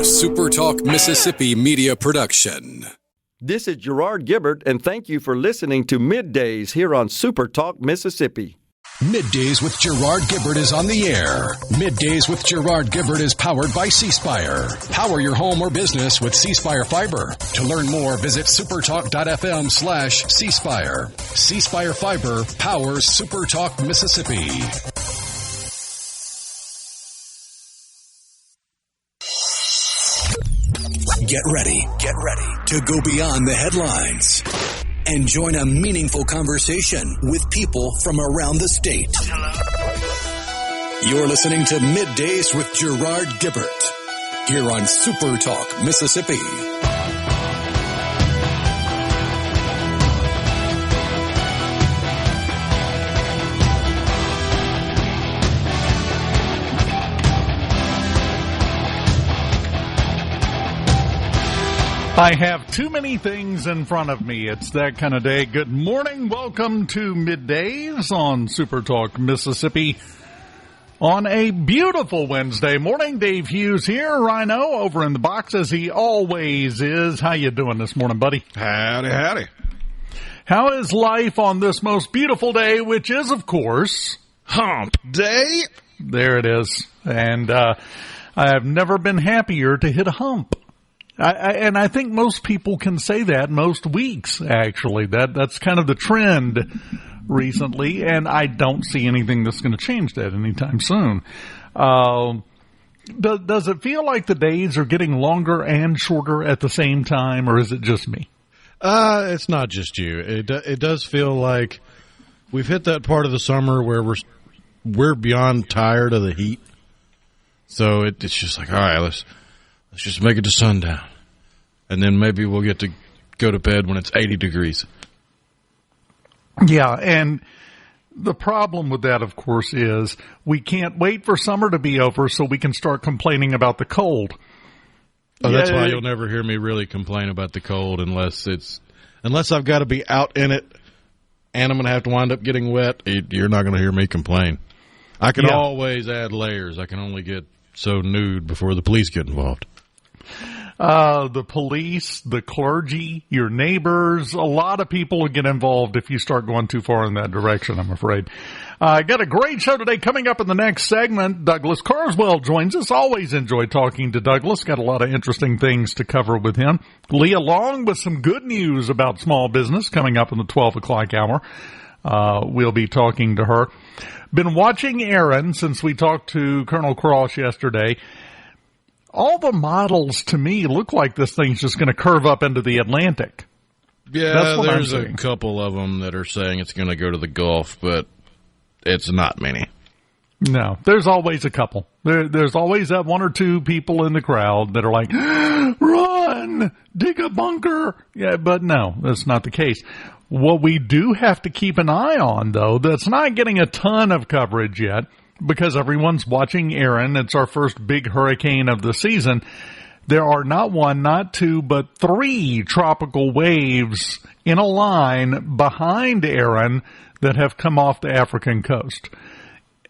SuperTalk Mississippi media production. This is Gerard Gibert, and thank you for listening to MidDays here on SuperTalk Mississippi. MidDays with Gerard Gibert is on the air. MidDays with Gerard Gibert is powered by C-Spire. Power your home or business with C-Spire Fiber. To learn more, visit supertalk.fm/C-Spire. C-Spire Fiber powers SuperTalk Mississippi. Get ready to go beyond the headlines and join a meaningful conversation with people from around the state. You're listening to MidDays with Gerard Gibert here on SuperTalk Mississippi. I have too many things in front of me. It's that kind of day. Good morning. Welcome to MidDays on SuperTalk Mississippi on a beautiful Wednesday morning. Dave Hughes here, Rhino, over in the box as he always is. How you doing this morning, buddy? Howdy, howdy. How is life on this most beautiful day, which is, of course, Hump Day? There it is. And I have never been happier to hit a hump. And I think most people can say that most weeks, actually. That's kind of the trend recently, and I don't see anything that's going to change that anytime soon. Does it feel like the days are getting longer and shorter at the same time, or is it just me? It's not just you. It does feel like we've hit that part of the summer where we're beyond tired of the heat. So it's just like, all right, let's just make it to sundown. And then maybe we'll get to go to bed when it's 80 degrees. Yeah, and the problem with that, of course, is we can't wait for summer to be over so we can start complaining about the cold. Oh, that's why you'll never hear me really complain about the cold unless I've got to be out in it and I'm going to have to wind up getting wet. You're not going to hear me complain. I can always add layers. I can only get so nude before the police get involved. The police, the clergy, your neighbors, a lot of people will get involved if you start going too far in that direction, I'm afraid. I got a great show today coming up in the next segment. Douglas Carswell joins us. Always enjoy talking to Douglas. Got a lot of interesting things to cover with him. Leah Long with some good news about small business coming up in the 12 o'clock hour. We'll be talking to her. Been watching Aaron since we talked to Colonel Cross yesterday. All the models, to me, look like this thing's just going to curve up into the Atlantic. Yeah, there's a couple of them that are saying it's going to go to the Gulf, but it's not many. No, there's always a couple. There's always that one or two people in the crowd that are like, run, dig a bunker. Yeah, but no, that's not the case. What we do have to keep an eye on, though, that's not getting a ton of coverage yet, because everyone's watching Aaron. It's our first big hurricane of the season. There are not one, not two, but three tropical waves in a line behind Aaron that have come off the African coast.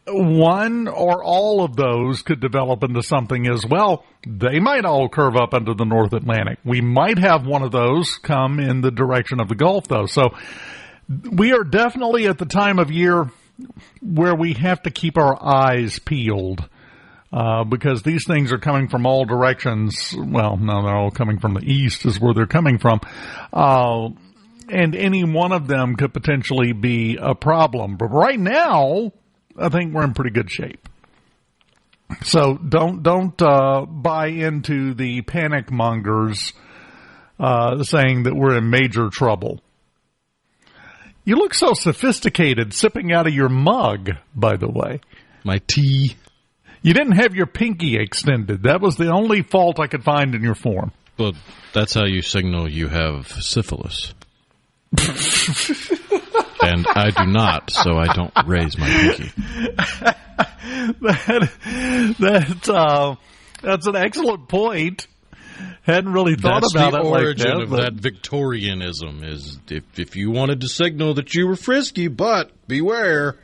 One or all of those could develop into something as well. They might all curve up into the North Atlantic. We might have one of those come in the direction of the Gulf, though. So we are definitely at the time of year where we have to keep our eyes peeled, because these things are coming from all directions. Well, no, they're all coming from the east is where they're coming from. And any one of them could potentially be a problem. But right now, I think we're in pretty good shape. So don't buy into the panic mongers saying that we're in major trouble. You look so sophisticated sipping out of your mug, by the way. My tea. You didn't have your pinky extended. That was the only fault I could find in your form. But that's how you signal you have syphilis. And I do not, so I don't raise my pinky. That's an excellent point. Hadn't really thought about it like that. That's the origin of that Victorianism, is if you wanted to signal that you were frisky, but beware,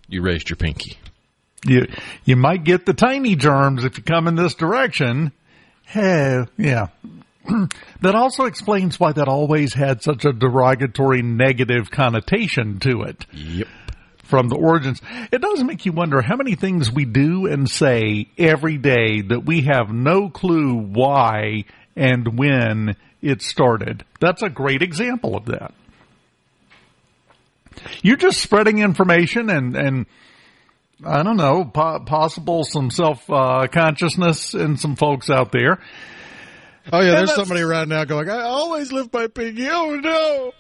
you raised your pinky. You might get the tiny germs if you come in this direction. Yeah. That also explains why that always had such a derogatory negative connotation to it. Yep. From the origins. It does make you wonder how many things we do and say every day that we have no clue why and when it started. That's a great example of that. You're just spreading information and I don't know, possible some self-consciousness in some folks out there. Oh, yeah, there's somebody right now going, I always lift my pinky. Oh, no.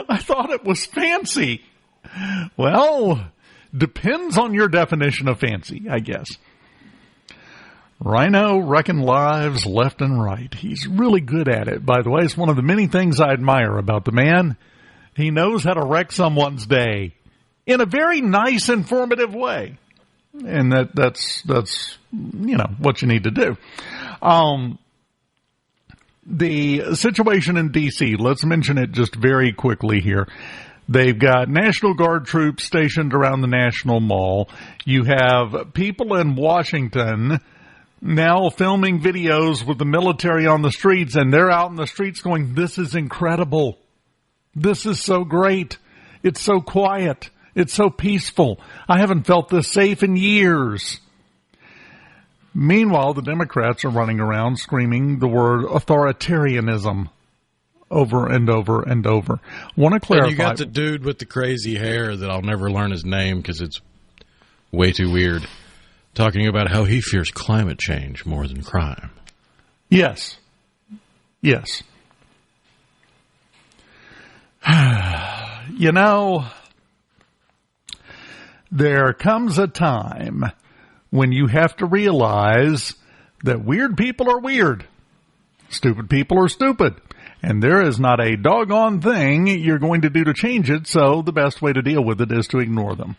I thought it was fancy. Well, depends on your definition of fancy, I guess. Rhino wrecking lives left and right. He's really good at it, by the way. It's one of the many things I admire about the man. He knows how to wreck someone's day in a very nice, informative way. And that's what you need to do. The situation in D.C., let's mention it just very quickly here. They've got National Guard troops stationed around the National Mall. You have people in Washington now filming videos with the military on the streets, and they're out in the streets going, this is incredible. This is so great. It's so quiet. It's so peaceful. I haven't felt this safe in years. Meanwhile, the Democrats are running around screaming the word authoritarianism over and over and over. Want to clarify. And you got the dude with the crazy hair that I'll never learn his name because it's way too weird, talking about how he fears climate change more than crime. Yes. You know, there comes a time when you have to realize that weird people are weird. Stupid people are stupid. And there is not a doggone thing you're going to do to change it, so the best way to deal with it is to ignore them.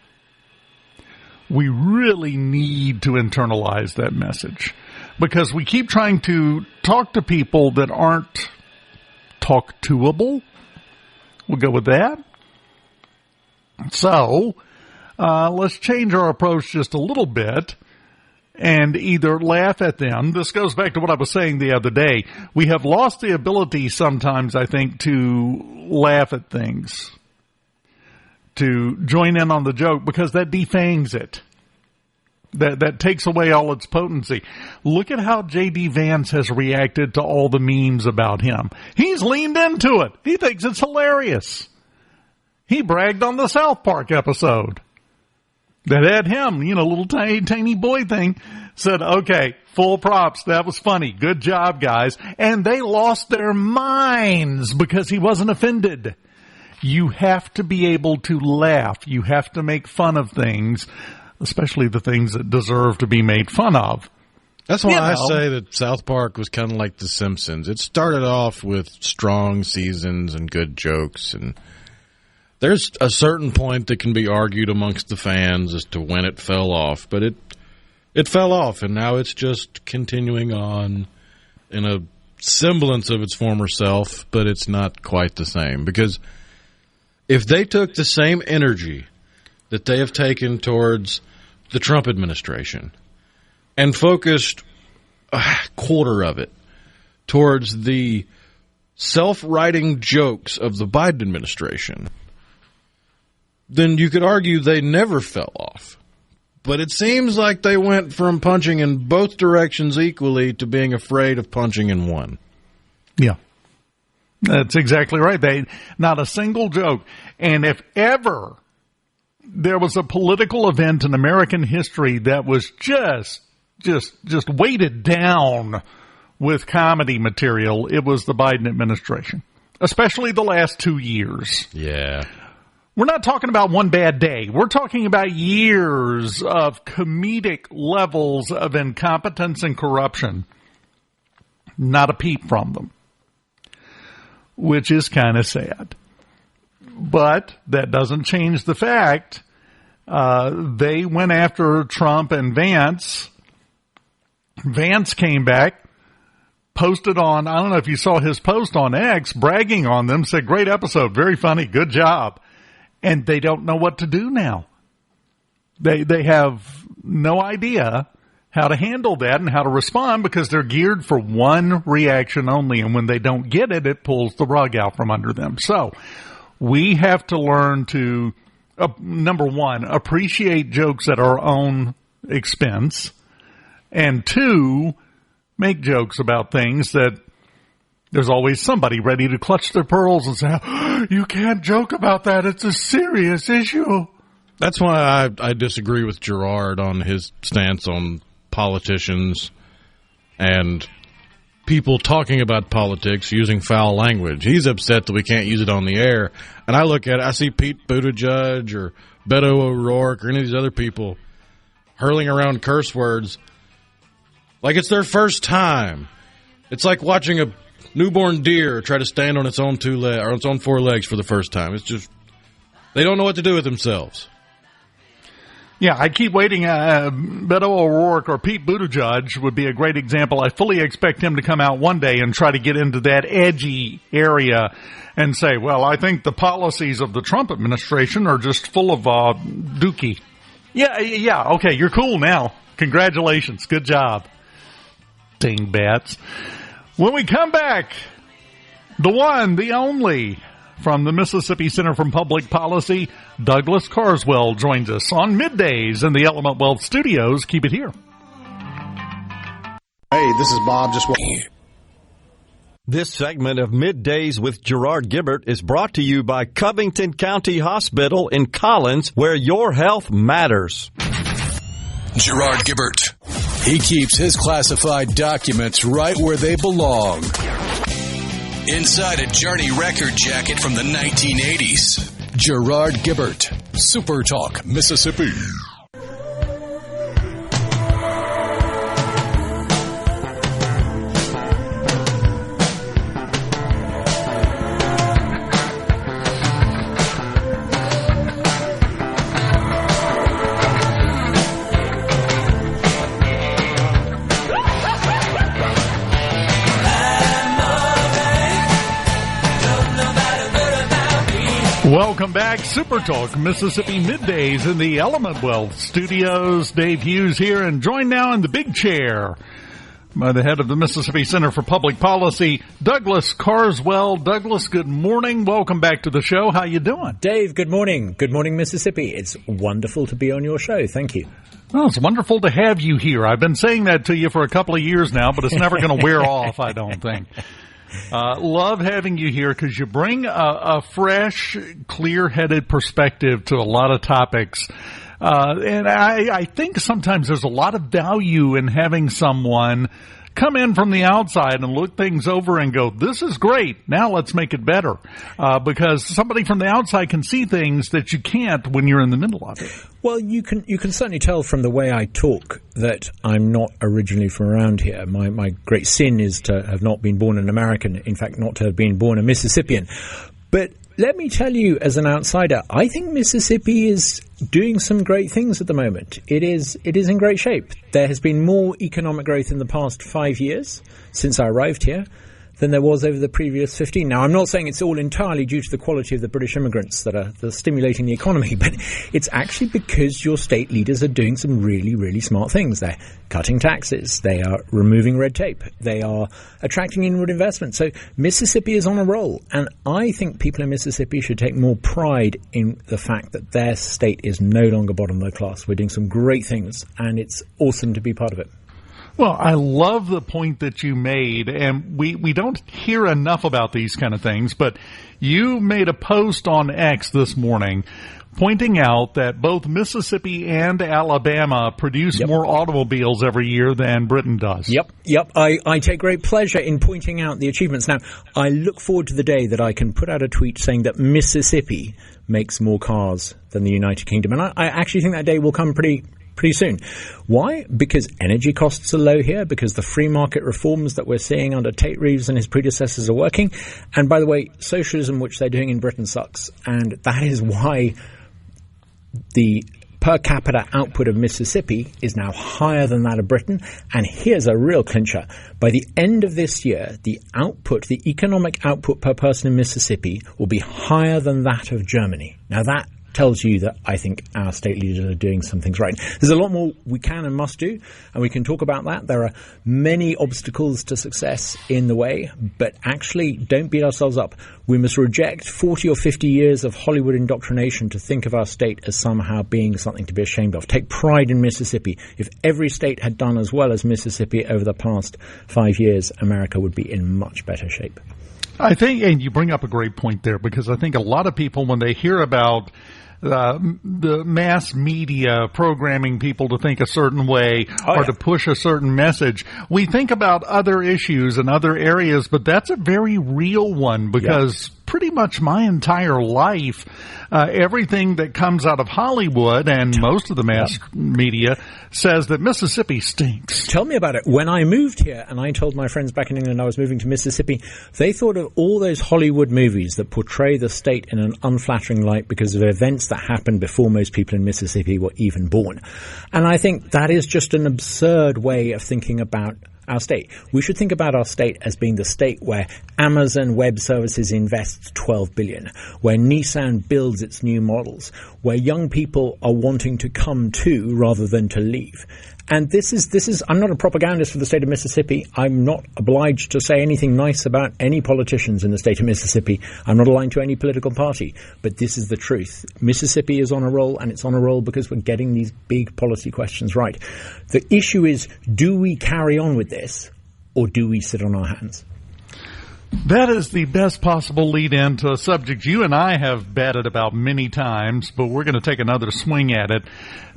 We really need to internalize that message because we keep trying to talk to people that aren't talk-toable. We'll go with that. So, let's change our approach just a little bit and either laugh at them. This goes back to what I was saying the other day. We have lost the ability sometimes, I think, to laugh at things, to join in on the joke, because that defangs it. That takes away all its potency. Look at how J.D. Vance has reacted to all the memes about him. He's leaned into it. He thinks it's hilarious. He bragged on the South Park episode that had him, little tiny boy thing, said, okay, full props. That was funny. Good job, guys. And they lost their minds because he wasn't offended. You have to be able to laugh. You have to make fun of things, especially the things that deserve to be made fun of. That's why I say that South Park was kind of like The Simpsons. It started off with strong seasons and good jokes, and there's a certain point that can be argued amongst the fans as to when it fell off, but it fell off, and now it's just continuing on in a semblance of its former self, but it's not quite the same. Because if they took the same energy that they have taken towards the Trump administration and focused a quarter of it towards the self-writing jokes of the Biden administration, then you could argue they never fell off. But it seems like they went from punching in both directions equally to being afraid of punching in one. Yeah. That's exactly right. Not a single joke. And if ever there was a political event in American history that was just weighted down with comedy material, it was the Biden administration, especially the last 2 years. Yeah. We're not talking about one bad day. We're talking about years of comedic levels of incompetence and corruption. Not a peep from them, which is kind of sad. But that doesn't change the fact they went after Trump and Vance. Vance came back, posted on, I don't know if you saw his post on X, bragging on them, said, great episode, very funny, good job. And they don't know what to do now. They have no idea how to handle that and how to respond, because they're geared for one reaction only. And when they don't get it, it pulls the rug out from under them. So we have to learn to, number one, appreciate jokes at our own expense. And two, make jokes about things that there's always somebody ready to clutch their pearls and say, oh, you can't joke about that. It's a serious issue. That's why I disagree with Gerard on his stance on politicians and people talking about politics using foul language. He's upset that we can't use it on the air. And I look at it, I see Pete Buttigieg or Beto O'Rourke or any of these other people hurling around curse words like it's their first time. It's like watching a newborn deer try to stand on its own or its own four legs for the first time. It's just, they don't know what to do with themselves. Yeah, I keep waiting. Beto O'Rourke or Pete Buttigieg would be a great example. I fully expect him to come out one day and try to get into that edgy area and say, well, I think the policies of the Trump administration are just full of dookie. Yeah, okay, you're cool now. Congratulations. Good job. Dingbats. When we come back, the one, the only, from the Mississippi Center for Public Policy, Douglas Carswell joins us on Middays in the Element Wealth Studios. Keep it here. Hey, this is Bob. This segment of Middays with Gerard Gibert is brought to you by Covington County Hospital in Collins, where your health matters. Gerard Gibert. He keeps his classified documents right where they belong. Inside a Journey record jacket from the 1980s. Gerard Gibert, SuperTalk, Mississippi. Welcome back. Super Talk, Mississippi Middays in the Element Wealth Studios. Dave Hughes here, and joined now in the big chair by the head of the Mississippi Center for Public Policy, Douglas Carswell. Douglas, good morning. Welcome back to the show. How you doing? Dave, good morning. Good morning, Mississippi. It's wonderful to be on your show. Thank you. Well, it's wonderful to have you here. I've been saying that to you for a couple of years now, but it's never going to wear off, I don't think. Love having you here because you bring a fresh, clear-headed perspective to a lot of topics. And I think sometimes there's a lot of value in having someone come in from the outside and look things over and go, this is great. Now let's make it better. Because somebody from the outside can see things that you can't when you're in the middle of it. Well, you can certainly tell from the way I talk that I'm not originally from around here. My great sin is to have not been born an American, in fact, not to have been born a Mississippian. But let me tell you, as an outsider, I think Mississippi is doing some great things at the moment. It is in great shape. There has been more economic growth in the past 5 years since I arrived here than there was over the previous 15. Now, I'm not saying it's all entirely due to the quality of the British immigrants that are stimulating the economy, but it's actually because your state leaders are doing some really, really smart things. They're cutting taxes. They are removing red tape. They are attracting inward investment. So Mississippi is on a roll. And I think people in Mississippi should take more pride in the fact that their state is no longer bottom of the class. We're doing some great things, and it's awesome to be part of it. Well, I love the point that you made, and we don't hear enough about these kind of things, but you made a post on X this morning pointing out that both Mississippi and Alabama produce more automobiles every year than Britain does. Yep. I take great pleasure in pointing out the achievements. Now, I look forward to the day that I can put out a tweet saying that Mississippi makes more cars than the United Kingdom, and I actually think that day will come pretty soon. Why? Because energy costs are low here, because the free market reforms that we're seeing under Tate Reeves and his predecessors are working. And by the way, socialism, which they're doing in Britain, sucks. And that is why the per capita output of Mississippi is now higher than that of Britain. And here's a real clincher. By the end of this year, the economic output per person in Mississippi will be higher than that of Germany. Now tells you that I think our state leaders are doing some things right. There's a lot more we can and must do, and we can talk about that. There are many obstacles to success in the way, but actually don't beat ourselves up. We must reject 40 or 50 years of Hollywood indoctrination to think of our state as somehow being something to be ashamed of. Take pride in Mississippi. If every state had done as well as Mississippi over the past 5 years, America would be in much better shape. I think, and you bring up a great point there, because I think a lot of people, when they hear about the mass media programming people to think a certain way or to push a certain message, we think about other issues and other areas, but that's a very real one, because pretty much my entire life, everything that comes out of Hollywood and most of the mass media says that Mississippi stinks. Tell me about it. When I moved here and I told my friends back in England I was moving to Mississippi, they thought of all those Hollywood movies that portray the state in an unflattering light because of events that happened before most people in Mississippi were even born. And I think that is just an absurd way of thinking about our state. We should think about our state as being the state where Amazon Web Services invests $12 billion, where Nissan builds its new models, where young people are wanting to come to rather than to leave. And this is, I'm not a propagandist for the state of Mississippi. I'm not obliged to say anything nice about any politicians in the state of Mississippi. I'm not aligned to any political party. But this is the truth. Mississippi is on a roll, and it's on a roll because we're getting these big policy questions right. The issue is, do we carry on with this, or do we sit on our hands? That is the best possible lead-in to a subject you and I have batted about many times, but we're going to take another swing at it.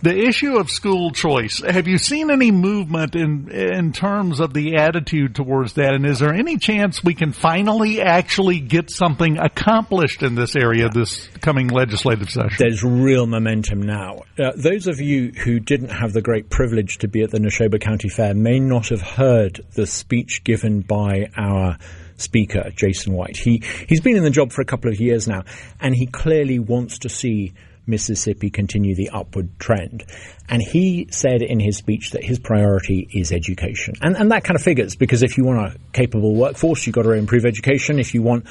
The issue of school choice. Have you seen any movement in terms of the attitude towards that? And is there any chance we can finally actually get something accomplished in this area this coming legislative session? There's real momentum now. Those of you who didn't have the great privilege to be at the Neshoba County Fair may not have heard the speech given by our Speaker, Jason White. He's been in the job for a couple of years now, and he clearly wants to see Mississippi continue the upward trend. And he said in his speech that his priority is education. And that kind of figures, because if you want a capable workforce, you've got to improve education. If you want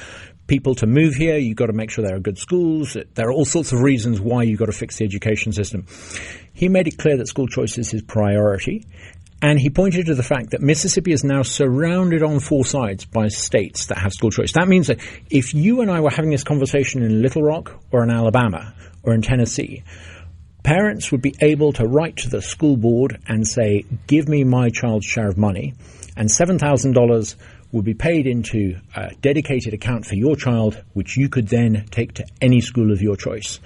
people to move here, you've got to make sure there are good schools. There are all sorts of reasons why you've got to fix the education system. He made it clear that school choice is his priority. And he pointed to the fact that Mississippi is now surrounded on four sides by states that have school choice. That means that if you and I were having this conversation in Little Rock or in Alabama or in Tennessee, parents would be able to write to the school board and say, give me my child's share of money, and $7,000 would be paid into a dedicated account for your child, which you could then take to any school of your choice.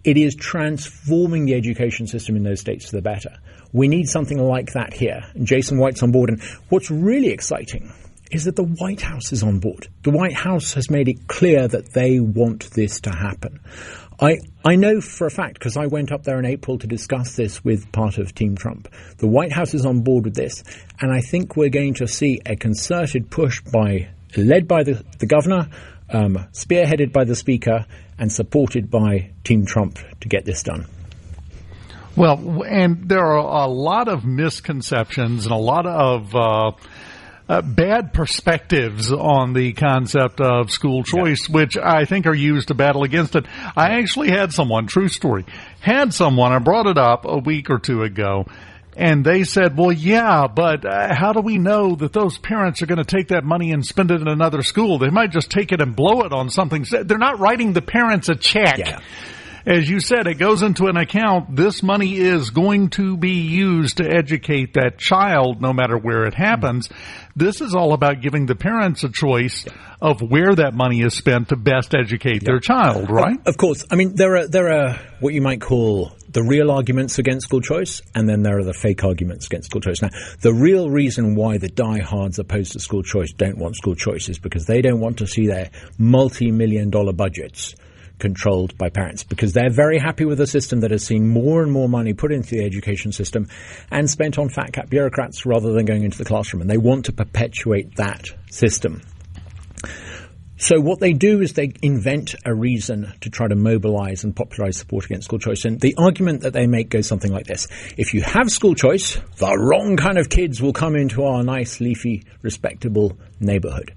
It is transforming the education system in those states for the better. We need something like that here. And Jason White's on board. And what's really exciting is that the White House is on board. The White House has made it clear that they want this to happen. I know for a fact, because I went up there in April to discuss this with part of Team Trump. The White House is on board with this. And I think we're going to see a concerted push led by the governor, spearheaded by the Speaker, and supported by Team Trump to get this done. Well, and there are a lot of misconceptions and a lot of bad perspectives on the concept of school choice, which I think are used to battle against it. I actually had someone, true story, I brought it up a week or two ago, and they said, well, yeah, but how do we know that those parents are going to take that money and spend it in another school? They might just take it and blow it on something. They're not writing the parents a check. Yeah. As you said, it goes into an account. This money is going to be used to educate that child no matter where it happens. This is all about giving the parents a choice of where that money is spent to best educate their child, right? Of course. I mean, there are what you might call the real arguments against school choice, and then there are the fake arguments against school choice. Now, the real reason why the diehards opposed to school choice don't want school choice is because they don't want to see their multi-million-dollar budgets controlled by parents, because they're very happy with a system that has seen more and more money put into the education system and spent on fat cat bureaucrats rather than going into the classroom. And they want to perpetuate that system. So what they do is they invent a reason to try to mobilize and popularize support against school choice. And the argument that they make goes something like this. If you have school choice, the wrong kind of kids will come into our nice, leafy, respectable neighborhood.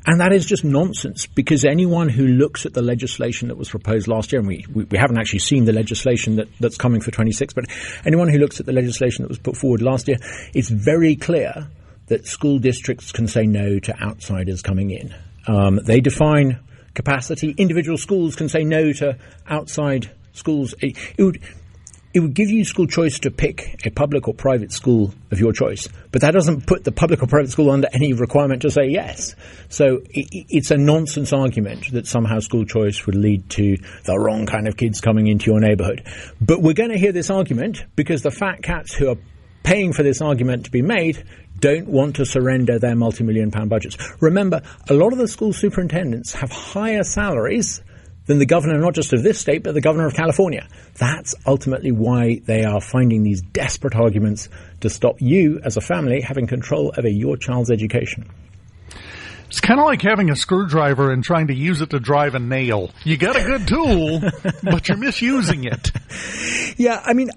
And that is just nonsense, because anyone who looks at the legislation that was proposed last year, and we haven't actually seen the legislation that's coming for 26, but anyone who looks at the legislation that was put forward last year, it's very clear that school districts can say no to outsiders coming in. They define capacity. Individual schools can say no to outside schools. It would give you school choice to pick a public or private school of your choice, but that doesn't put the public or private school under any requirement to say yes. So it's a nonsense argument that somehow school choice would lead to the wrong kind of kids coming into your neighborhood. But we're going to hear this argument because the fat cats who are paying for this argument to be made don't want to surrender their multi-million-pound budgets. Remember, a lot of the school superintendents have higher salaries than the governor, not just of this state, but the governor of California. That's ultimately why they are finding these desperate arguments to stop you, as a family, having control over your child's education. It's kind of like having a screwdriver and trying to use it to drive a nail. You got a good tool, but you're misusing it. Yeah, I mean,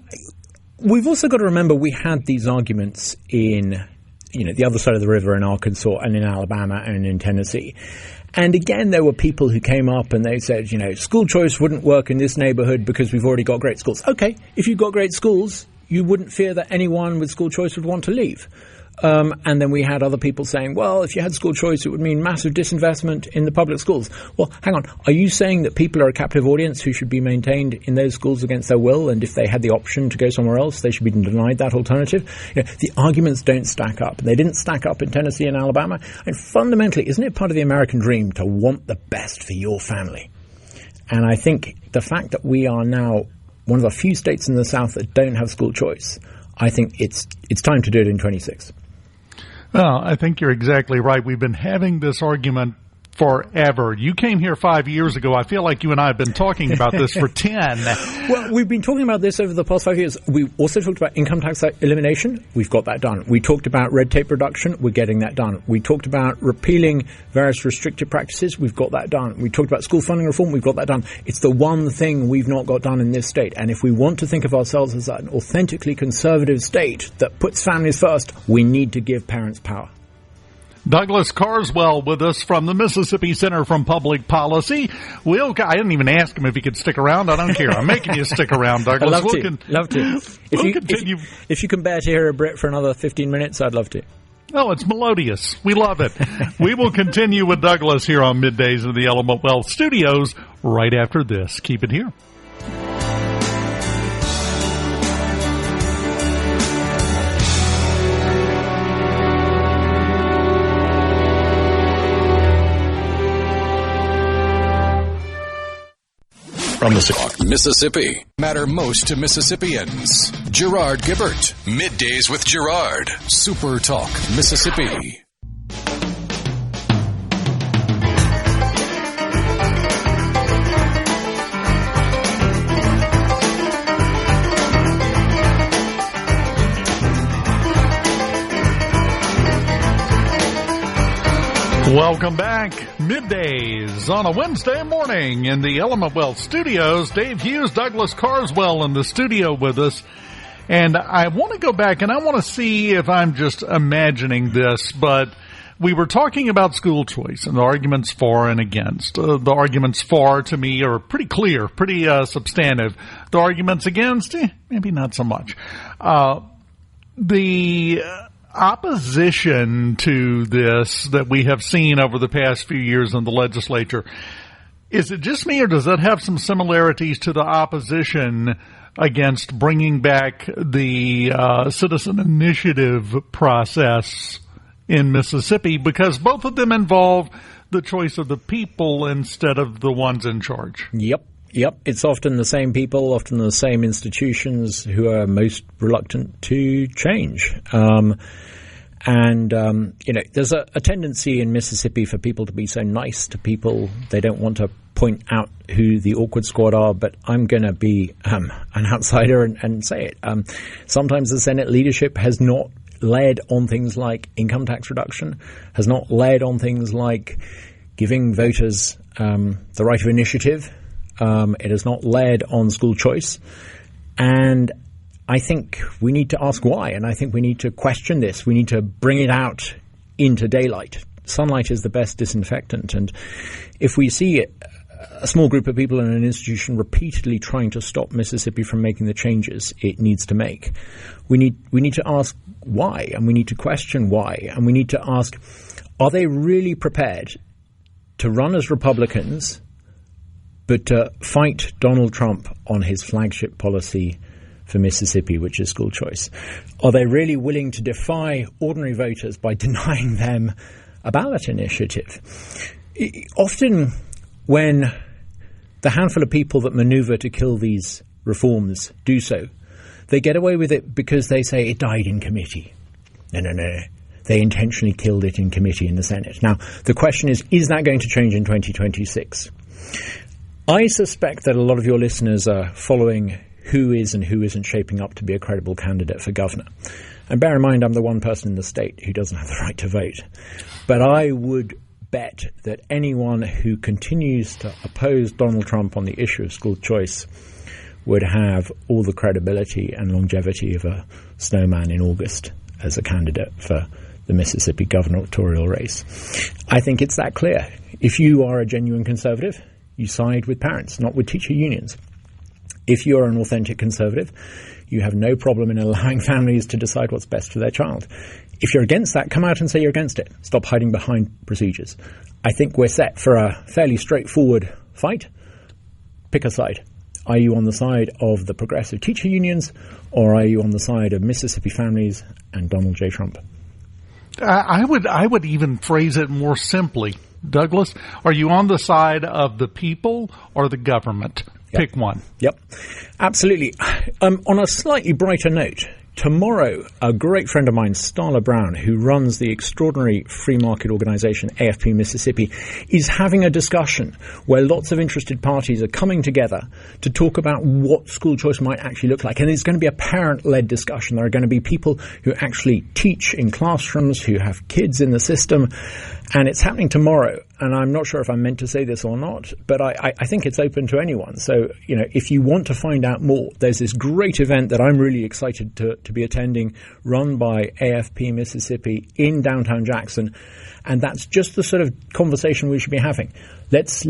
we've also got to remember we had these arguments in, the other side of the river in Arkansas and in Alabama and in Tennessee. And again, there were people who came up and they said, school choice wouldn't work in this neighborhood because we've already got great schools. Okay, if you've got great schools, you wouldn't fear that anyone with school choice would want to leave. And then we had other people saying, well, if you had school choice, it would mean massive disinvestment in the public schools. Well, hang on. Are you saying that people are a captive audience who should be maintained in those schools against their will? And if they had the option to go somewhere else, they should be denied that alternative? The arguments don't stack up. They didn't stack up in Tennessee and Alabama. And fundamentally, isn't it part of the American dream to want the best for your family? And I think the fact that we are now one of the few states in the South that don't have school choice, I think it's time to do it in 26. Well, I think you're exactly right. We've been having this argument forever. You came here 5 years ago. I feel like you and I have been talking about this for 10. Well, we've been talking about this over the past 5 years. We also talked about income tax elimination. We've got that done. We talked about red tape reduction. We're getting that done. We talked about repealing various restrictive practices. We've got that done. We talked about school funding reform. We've got that done. It's the one thing we've not got done in this state. And if we want to think of ourselves as an authentically conservative state that puts families first, we need to give parents power. Douglas Carswell with us from the Mississippi Center for Public Policy. I didn't even ask him if he could stick around. I don't care. I'm making you stick around, Douglas. I'd love to. If you can bear to hear a Brit for another 15 minutes, I'd love to. Oh, it's melodious. We love it. We will continue with Douglas here on Middays in the Element Wealth Studios right after this. Keep it here. From the Mississippi, matter most to Mississippians. Gerard Gibert, Middays with Gerard, SuperTalk, Mississippi. Welcome back. Middays on a Wednesday morning in the Element Wealth Studios. Dave Hughes, Douglas Carswell in the studio with us. And I want to go back and I want to see if I'm just imagining this, but we were talking about school choice and the arguments for and against. The arguments for, to me, are pretty clear, pretty substantive. The arguments against, maybe not so much. The opposition to this that we have seen over the past few years in the legislature, is it just me or does that have some similarities to the opposition against bringing back the citizen initiative process in Mississippi? Because both of them involve the choice of the people instead of the ones in charge. Yep. It's often the same people, often the same institutions who are most reluctant to change. There's a tendency in Mississippi for people to be so nice to people. They don't want to point out who the awkward squad are, but I'm going to be an outsider and say it. Sometimes the Senate leadership has not led on things like income tax reduction, has not led on things like giving voters the right of initiative. It has not led on school choice. And I think we need to ask why, and I think we need to question this. We need to bring it out into daylight. sunlight is the best disinfectant. And if we see a small group of people in an institution repeatedly trying to stop Mississippi from making the changes it needs to make, we need to ask why, and we need to question why, and we need to ask, are they really prepared to run as Republicans but to fight Donald Trump on his flagship policy for Mississippi, which is school choice? Are they really willing to defy ordinary voters by denying them a ballot initiative? Often when the handful of people that maneuver to kill these reforms do so, they get away with it because they say it died in committee. No. They intentionally killed it in committee in the Senate. Now, the question is that going to change in 2026? I suspect that a lot of your listeners are following who is and who isn't shaping up to be a credible candidate for governor. And bear in mind, I'm the one person in the state who doesn't have the right to vote. But I would bet that anyone who continues to oppose Donald Trump on the issue of school choice would have all the credibility and longevity of a snowman in August as a candidate for the Mississippi gubernatorial race. I think it's that clear. If you are a genuine conservative, you side with parents, not with teacher unions. If you are an authentic conservative, you have no problem in allowing families to decide what's best for their child. If you're against that, come out and say you're against it. Stop hiding behind procedures. I think we're set for a fairly straightforward fight. Pick a side. Are you on the side of the progressive teacher unions, or are you on the side of Mississippi families and Donald J. Trump? I would even phrase it more simply. Douglas, are you on the side of the people or the government? Yep. Pick one. Yep, absolutely. On a slightly brighter note, tomorrow, a great friend of mine, Starla Brown, who runs the extraordinary free market organization AFP Mississippi, is having a discussion where lots of interested parties are coming together to talk about what school choice might actually look like. And it's going to be a parent-led discussion. There are going to be people who actually teach in classrooms, who have kids in the system. And it's happening tomorrow. And I'm not sure if I'm meant to say this or not, but I think it's open to anyone. So, if you want to find out more, there's this great event that I'm really excited to be attending, run by AFP Mississippi in downtown Jackson. And that's just the sort of conversation we should be having. Let's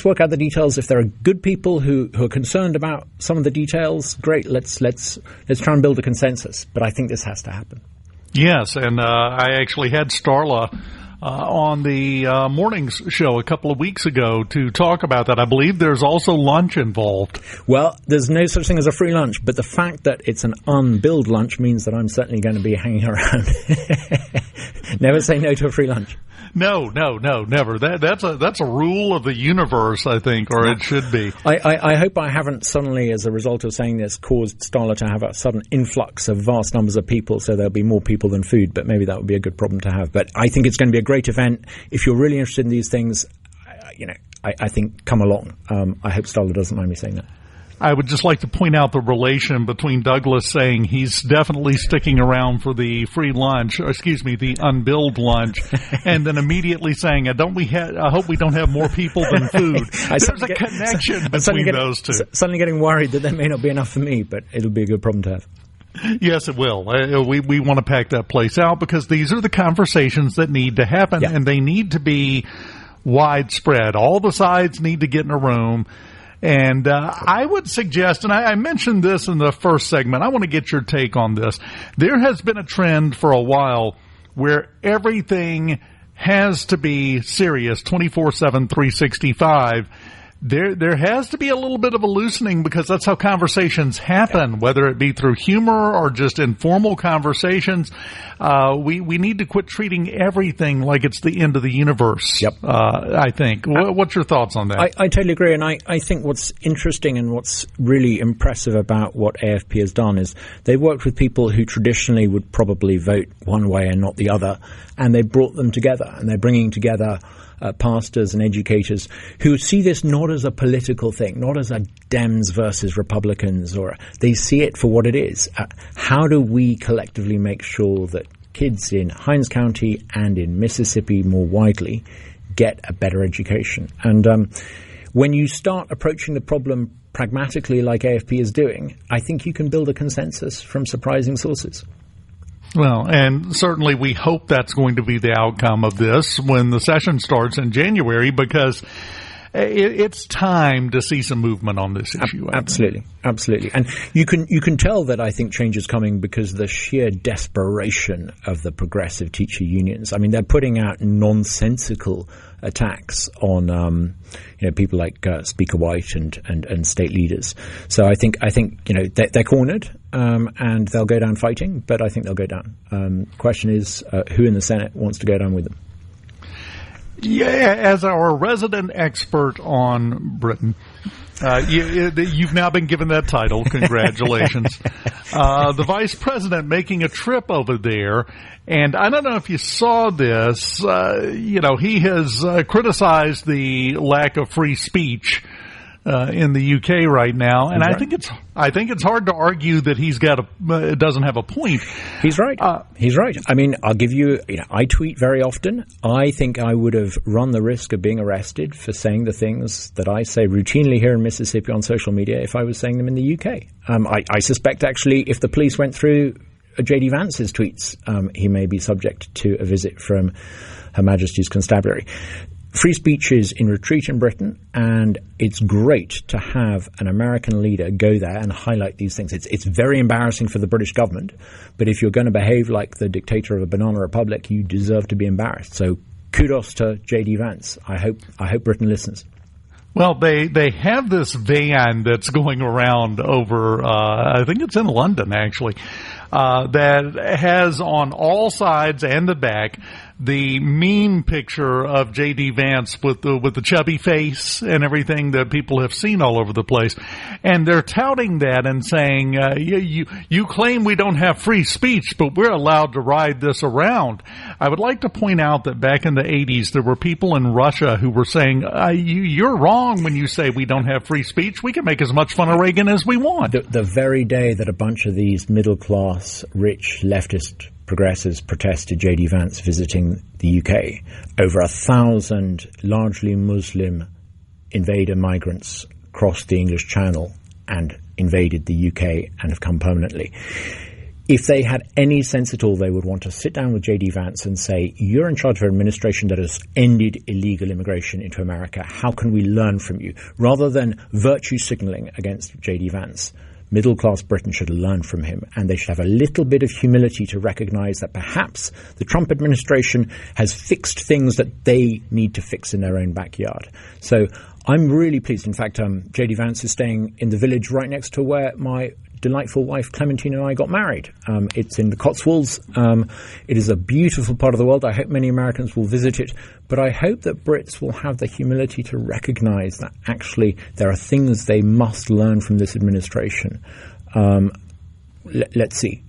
work out the details. If there are good people who are concerned about some of the details, great. Let's try and build a consensus. But I think this has to happen. Yes, and I actually had Starla on the mornings show a couple of weeks ago to talk about that. I believe there's also lunch involved. Well, there's no such thing as a free lunch, but the fact that it's an unbilled lunch means that I'm certainly going to be hanging around. Never say no to a free lunch. No, never. That's a rule of the universe, I think, or it should be. I hope I haven't suddenly, as a result of saying this, caused Starla to have a sudden influx of vast numbers of people, so there'll be more people than food, but maybe that would be a good problem to have. But I think it's going to be a great event. If you're really interested in these things, I think come along. I hope Starla doesn't mind me saying that. I would just like to point out the relation between Douglas saying he's definitely sticking around for the free lunch, the unbilled lunch, and then immediately saying, I hope we don't have more people than food. There's a connection between those two. Suddenly getting worried that there may not be enough for me, but it'll be a good problem to have. Yes, it will. We want to pack that place out because these are the conversations that need to happen, and they need to be widespread. All the sides need to get in a room. And I would suggest, and I mentioned this in the first segment, I want to get your take on this. There has been a trend for a while where everything has to be serious 24/7, 365. There has to be a little bit of a loosening because that's how conversations happen, whether it be through humor or just informal conversations. We need to quit treating everything like it's the end of the universe. Yep. I think. What's your thoughts on that? I totally agree, and I think what's interesting and what's really impressive about what AFP has done is they've worked with people who traditionally would probably vote one way and not the other, and they brought them together, and they're bringing together pastors and educators who see this not as a political thing, not as a Dems versus Republicans, or they see it for what it is. How do we collectively make sure that kids in Hinds County and in Mississippi more widely get a better education? And when you start approaching the problem pragmatically like AFP is doing, I think you can build a consensus from surprising sources. Well, and certainly we hope that's going to be the outcome of this when the session starts in January, because it's time to see some movement on this issue. Absolutely. And you can tell that I think change is coming because of the sheer desperation of the progressive teacher unions. I mean, they're putting out nonsensical attacks on people like Speaker White and state leaders. So I think they're cornered, and they'll go down fighting, but I think they'll go down. Question is, who in the Senate wants to go down with them? Yeah, as our resident expert on Britain, you've now been given that title. Congratulations. The vice president making a trip over there. And I don't know if you saw this. He has criticized the lack of free speech in the UK right now, and I think it's hard to argue that he's doesn't have a point. He's right. He's right. I mean, I'll give you. I tweet very often. I think I would have run the risk of being arrested for saying the things that I say routinely here in Mississippi on social media if I was saying them in the UK. I suspect actually, if the police went through J.D. Vance's tweets, he may be subject to a visit from Her Majesty's Constabulary. Free speech is in retreat in Britain, and it's great to have an American leader go there and highlight these things. It's very embarrassing for the British government, but if you're going to behave like the dictator of a banana republic, you deserve to be embarrassed. So kudos to J.D. Vance. I hope Britain listens. Well, they have this van that's going around over, I think it's in London actually, that has on all sides and the back the meme picture of J.D. Vance with the chubby face and everything that people have seen all over the place. And they're touting that and saying, you claim we don't have free speech, but we're allowed to ride this around. I would like to point out that back in the 80s, there were people in Russia who were saying, you're wrong when you say we don't have free speech. We can make as much fun of Reagan as we want. The very day that a bunch of these middle-class, rich, leftist progressives protested J.D. Vance visiting the UK, over 1,000 largely Muslim invader migrants crossed the English Channel and invaded the UK and have come permanently. If they had any sense at all, they would want to sit down with J.D. Vance and say, you're in charge of an administration that has ended illegal immigration into America. How can we learn from you? Rather than virtue signaling against J.D. Vance, middle-class Britain should learn from him, and they should have a little bit of humility to recognize that perhaps the Trump administration has fixed things that they need to fix in their own backyard. So I'm really pleased. In fact, J.D. Vance is staying in the village right next to where my delightful wife Clementine and I got married. It's in the Cotswolds. It is a beautiful part of the world. I hope many Americans will visit it, but I hope that Brits will have the humility to recognize that actually there are things they must learn from this administration. Let's see.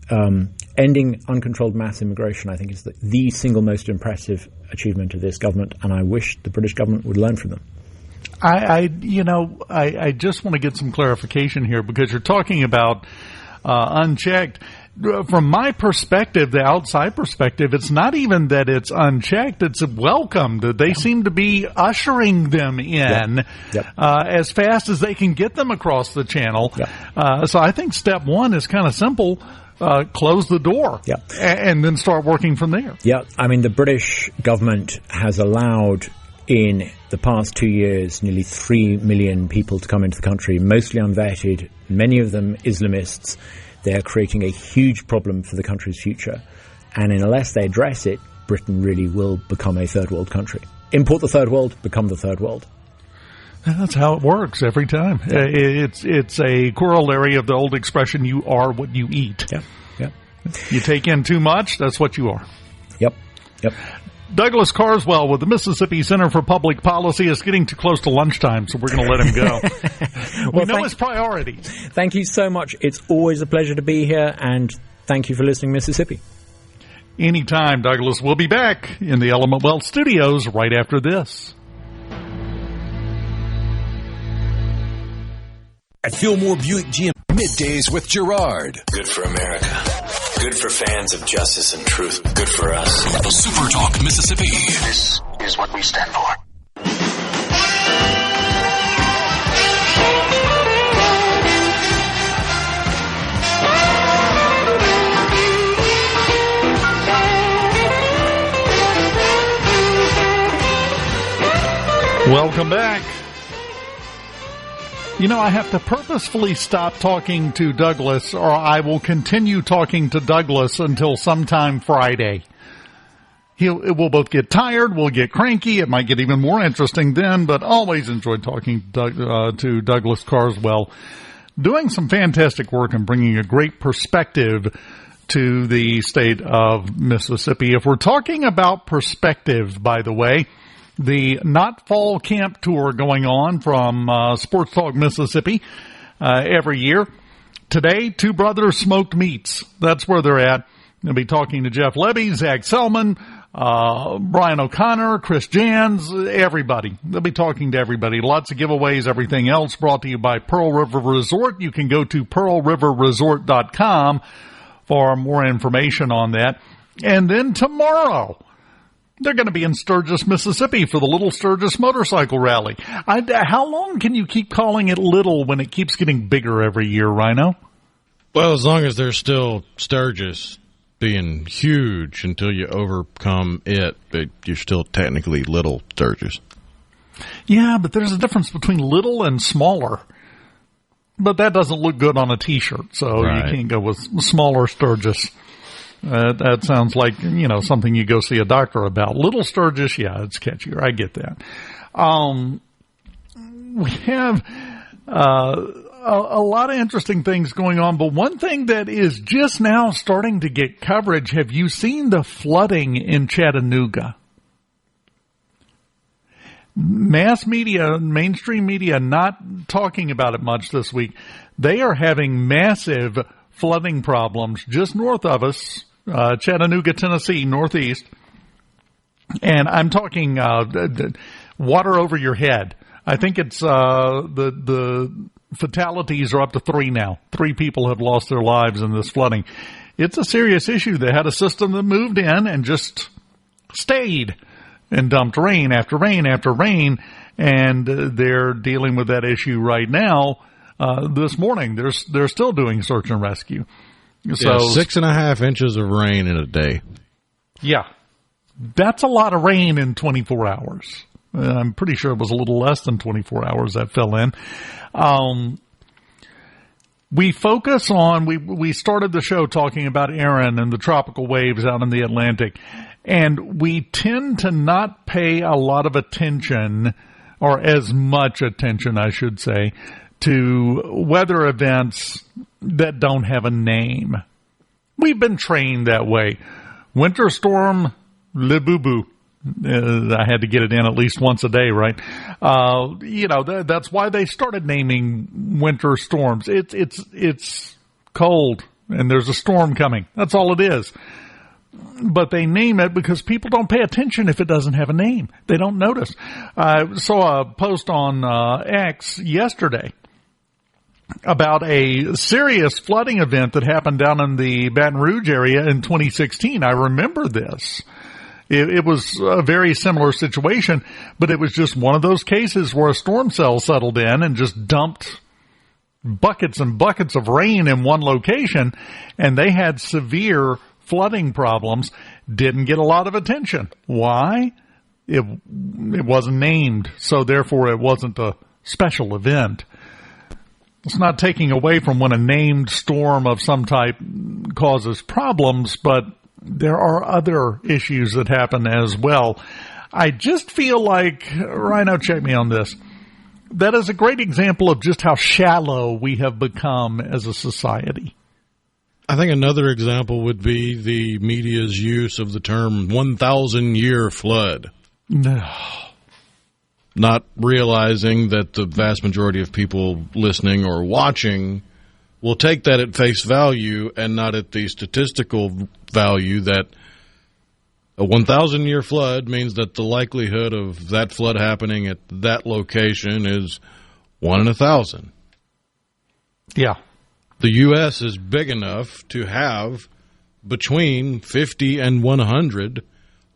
Ending uncontrolled mass immigration, I think, is the single most impressive achievement of this government, and I wish the British government would learn from them. I just want to get some clarification here, because you're talking about unchecked. From my perspective, the outside perspective, it's not even that it's unchecked, it's welcomed. They seem to be ushering them in as fast as they can get them across the channel. So I think step one is kind of simple. Close the door and then start working from there. Yeah, I mean, the British government has allowed in the past 2 years nearly 3 million people to come into the country, mostly unvetted, many of them Islamists. They are creating a huge problem for the country's future. And unless they address it, Britain really will become a third world country. Import the third world, become the third world. That's how it works every time. Yeah. It's a corollary of the old expression, you are what you eat. Yeah. You take in too much, that's what you are. Yep. Douglas Carswell with the Mississippi Center for Public Policy is getting too close to lunchtime, so we're going to let him go. We know his priorities. Thank you so much. It's always a pleasure to be here, and thank you for listening, Mississippi. Anytime, Douglas. We'll be back in the Element Wealth studios right after this. At Fillmore Buick GM, Middays with Gerard. Good for America. Good for fans of justice and truth. Good for us. SuperTalk Mississippi. This is what we stand for. Welcome back. You know, I have to purposefully stop talking to Douglas, or I will continue talking to Douglas until sometime Friday. We'll both get tired, we'll get cranky, it might get even more interesting then, but always enjoyed talking to Douglas Carswell, doing some fantastic work and bringing a great perspective to the state of Mississippi. If we're talking about perspective, by the way, the Not Fall Camp Tour going on from Sports Talk Mississippi every year. Today, Two Brothers Smoked Meats. That's where they're at. They'll be talking to Jeff Levy, Zach Selman, Brian O'Connor, Chris Jans, everybody. They'll be talking to everybody. Lots of giveaways, everything else brought to you by Pearl River Resort. You can go to pearlriverresort.com for more information on that. And then tomorrow, they're going to be in Sturgis, Mississippi for the Little Sturgis Motorcycle Rally. How long can you keep calling it little when it keeps getting bigger every year, Rhino? Well, as long as there's still Sturgis being huge until you overcome it, but you're still technically Little Sturgis. Yeah, but there's a difference between little and smaller. But that doesn't look good on a T-shirt, so right. You can't go with smaller Sturgis. That sounds like, something you go see a doctor about. Little Sturgis, yeah, it's catchier. I get that. We have a lot of interesting things going on, but one thing that is just now starting to get coverage, have you seen the flooding in Chattanooga? Mass media, mainstream media, not talking about it much this week. They are having massive flooding problems just north of us, Chattanooga, Tennessee, northeast. And I'm talking water over your head. I think it's the fatalities are up to 3 now. 3 people have lost their lives in this flooding. It's a serious issue. They had a system that moved in and just stayed and dumped rain after rain after rain, and they're dealing with that issue right now. This morning, they're still doing search and rescue. So 6.5 inches of rain in a day. Yeah, that's a lot of rain in 24 hours. I'm pretty sure it was a little less than 24 hours that fell in. We focus on, we started the show talking about Aaron and the tropical waves out in the Atlantic, and we tend to not pay a lot of attention, or as much attention, I should say, to weather events that don't have a name. We've been trained that way. Winter storm, Le Boo-Boo. I had to get it in at least once a day, right? That's why they started naming winter storms. It's cold and there's a storm coming. That's all it is. But they name it because people don't pay attention if it doesn't have a name. They don't notice. I saw a post on X yesterday about a serious flooding event that happened down in the Baton Rouge area in 2016. I remember this. It was a very similar situation, but it was just one of those cases where a storm cell settled in and just dumped buckets and buckets of rain in one location, and they had severe flooding problems. Didn't get a lot of attention. Why? It wasn't named, so therefore it wasn't a special event. It's not taking away from when a named storm of some type causes problems, but there are other issues that happen as well. I just feel like, Rhino, check me on this, that is a great example of just how shallow we have become as a society. I think another example would be the media's use of the term 1,000-year flood. No. Not realizing that the vast majority of people listening or watching will take that at face value and not at the statistical value that a 1,000-year flood means that the likelihood of that flood happening at that location is 1 in 1,000. Yeah. The U.S. is big enough to have between 50 and 100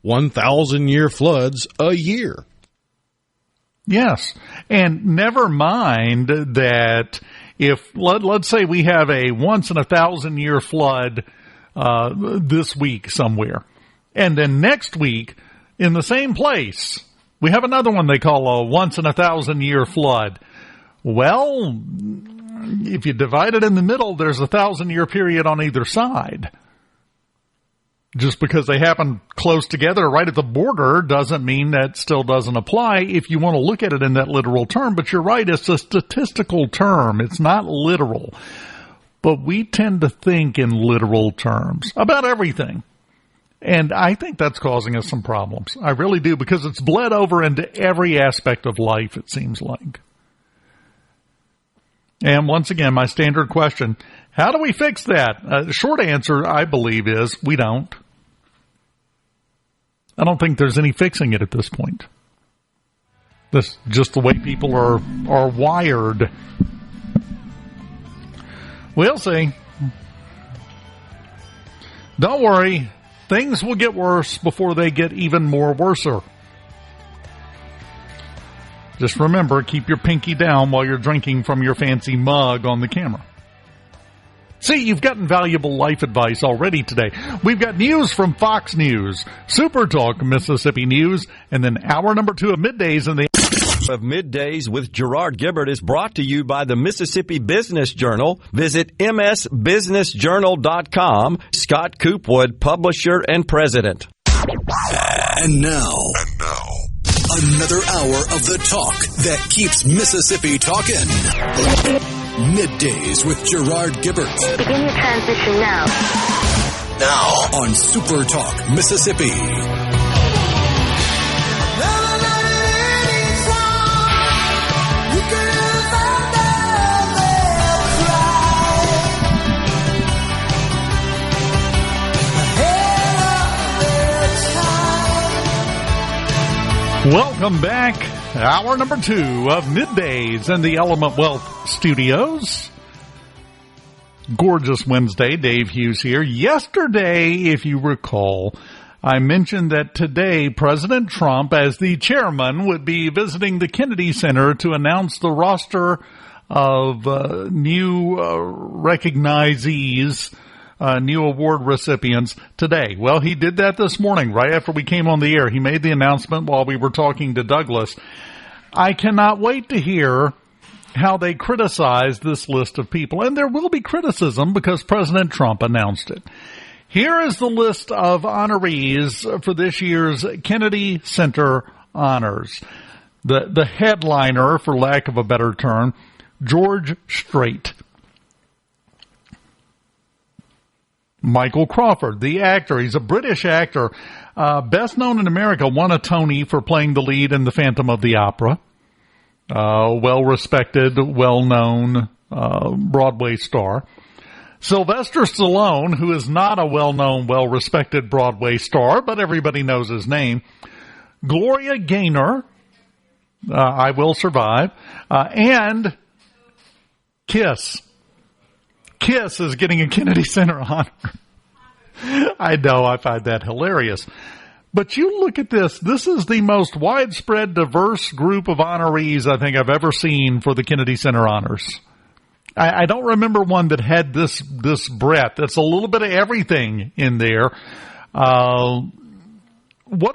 1,000-year floods a year. Yes. And never mind that if, let's say we have a once in 1,000-year flood this week somewhere, and then next week in the same place We have another one they call a once-in-a-thousand-year flood. Well, if you divide it in the middle, there's a 1,000-year period on either side. Just because they happen close together right at the border doesn't mean that still doesn't apply if you want to look at it in that literal term. But you're right, it's a statistical term. It's not literal. But we tend to think in literal terms about everything. And I think that's causing us some problems. I really do, because it's bled over into every aspect of life, it seems like. And once again, my standard question, how do we fix that? The short answer, I believe, is we don't. I don't think there's any fixing it at this point. That's just the way people are wired. We'll see. Don't worry. Things will get worse before they get even more worser. Just remember, keep your pinky down while you're drinking from your fancy mug on the camera. See, you've gotten valuable life advice already today. We've got news from Fox News, SuperTalk Mississippi News, and then hour number 2 of Middays in the of Middays with Gerard Gibert is brought to you by the Mississippi Business Journal. Visit msbusinessjournal.com. Scott Coopwood, publisher and president. And now, another hour of the talk that keeps Mississippi talking. Middays with Gerard Gibert. Begin your transition now. Now on Super Talk Mississippi. Welcome back. Hour number 2 of Middays in the Element Wealth Studios. Gorgeous Wednesday. Dave Hughes here. Yesterday, if you recall, I mentioned that today President Trump, as the chairman, would be visiting the Kennedy Center to announce the roster of new recognizees, new award recipients today. Well, he did that this morning, right after we came on the air. He made the announcement while we were talking to Douglas. I cannot wait to hear how they criticize this list of people. And there will be criticism because President Trump announced it. Here is the list of honorees for this year's Kennedy Center Honors. The headliner, for lack of a better term, George Strait. Michael Crawford, the actor. He's a British actor. Best known in America, won a Tony for playing the lead in The Phantom of the Opera. Well-respected, well-known Broadway star. Sylvester Stallone, who is not a well-known, well-respected Broadway star, but everybody knows his name. Gloria Gaynor, I Will Survive. And Kiss. Kiss is getting a Kennedy Center honor. I know, I find that hilarious. But you look at this. This is the most widespread, diverse group of honorees I think I've ever seen for the Kennedy Center honors. I don't remember one that had this breadth. It's a little bit of everything in there. What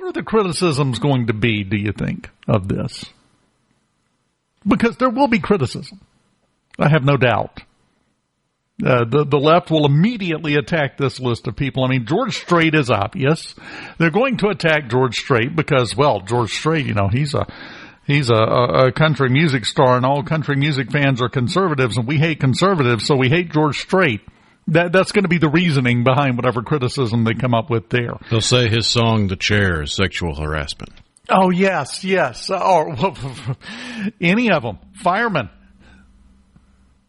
are the criticisms going to be, do you think, of this? Because there will be criticism. I have no doubt. The left will immediately attack this list of people. I mean, George Strait is obvious. They're going to attack George Strait because, well, George Strait, he's a country music star, and all country music fans are conservatives, and we hate conservatives, so we hate George Strait. That's going to be the reasoning behind whatever criticism they come up with there. They'll say his song, "The Chair," is sexual harassment. Oh, yes. Or any of them. Firemen.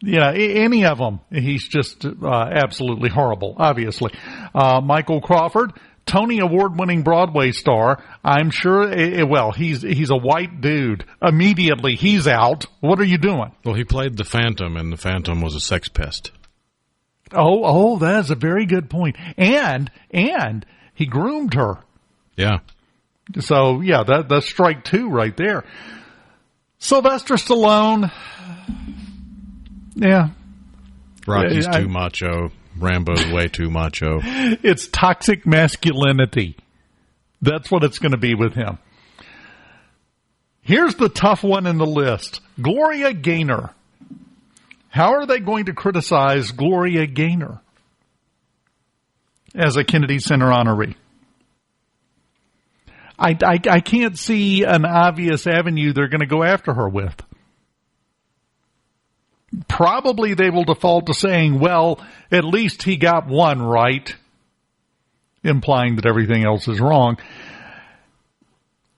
Yeah, any of them. He's just absolutely horrible, obviously. Michael Crawford, Tony Award-winning Broadway star. I'm sure, he's a white dude. Immediately, he's out. What are you doing? Well, he played the Phantom, and the Phantom was a sex pest. Oh, that is a very good point. And he groomed her. Yeah. So, yeah, that's strike 2 right there. Sylvester Stallone... Yeah. Rocky's too macho. Rambo's way too macho. It's toxic masculinity. That's what it's going to be with him. Here's the tough one in the list. Gloria Gaynor. How are they going to criticize Gloria Gaynor as a Kennedy Center honoree? I can't see an obvious avenue they're going to go after her with. Probably they will default to saying, well, at least he got one right, implying that everything else is wrong.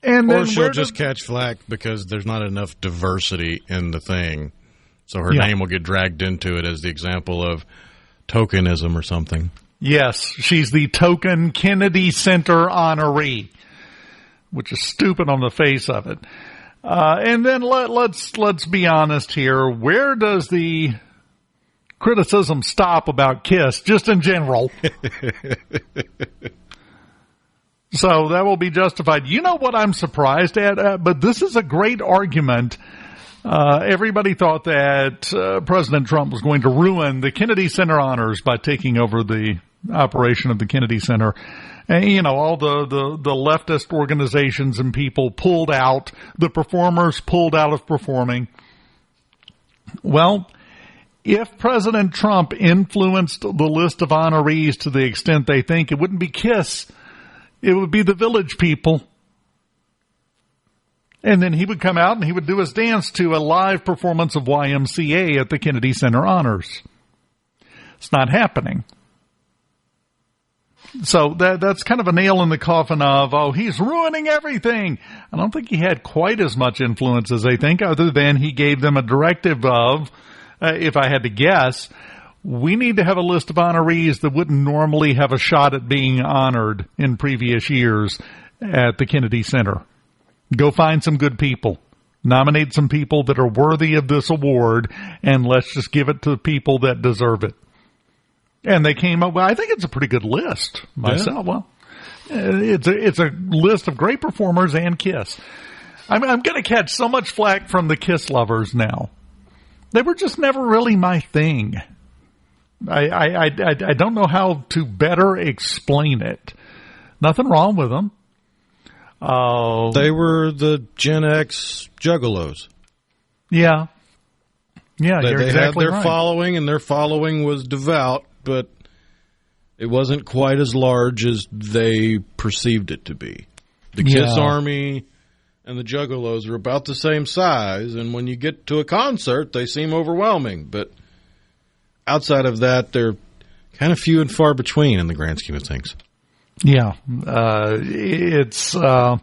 And or then she'll just catch flack because there's not enough diversity in the thing. So her name will get dragged into it as the example of tokenism or something. Yes, she's the token Kennedy Center honoree, which is stupid on the face of it. And then let's be honest here. Where does the criticism stop about KISS, just in general? So that will be justified. You know what I'm surprised at? But this is a great argument. Everybody thought that President Trump was going to ruin the Kennedy Center honors by taking over the operation of the Kennedy Center. And, you know, all the leftist organizations and people pulled out. The performers pulled out of performing. Well, if President Trump influenced the list of honorees to the extent they think, it wouldn't be KISS. It would be the Village People. And then he would come out and he would do his dance to a live performance of YMCA at the Kennedy Center Honors. It's not happening. So that's kind of a nail in the coffin of, oh, he's ruining everything. I don't think he had quite as much influence as they think, other than he gave them a directive of, if I had to guess, we need to have a list of honorees that wouldn't normally have a shot at being honored in previous years at the Kennedy Center. Go find some good people. Nominate some people that are worthy of this award, and let's just give it to the people that deserve it. And they came up, well, I think it's a pretty good list myself. Yeah. Well, it's a list of great performers and KISS. I'm going to catch so much flack from the KISS lovers now. They were just never really my thing. I don't know how to better explain it. Nothing wrong with them. They were the Gen X juggalos. Yeah. Yeah, you're exactly right. They had their following, and their following was devout, but it wasn't quite as large as they perceived it to be. The KISS Army and the juggalos are about the same size, and when you get to a concert, they seem overwhelming. But outside of that, they're kind of few and far between in the grand scheme of things. Yeah, it's a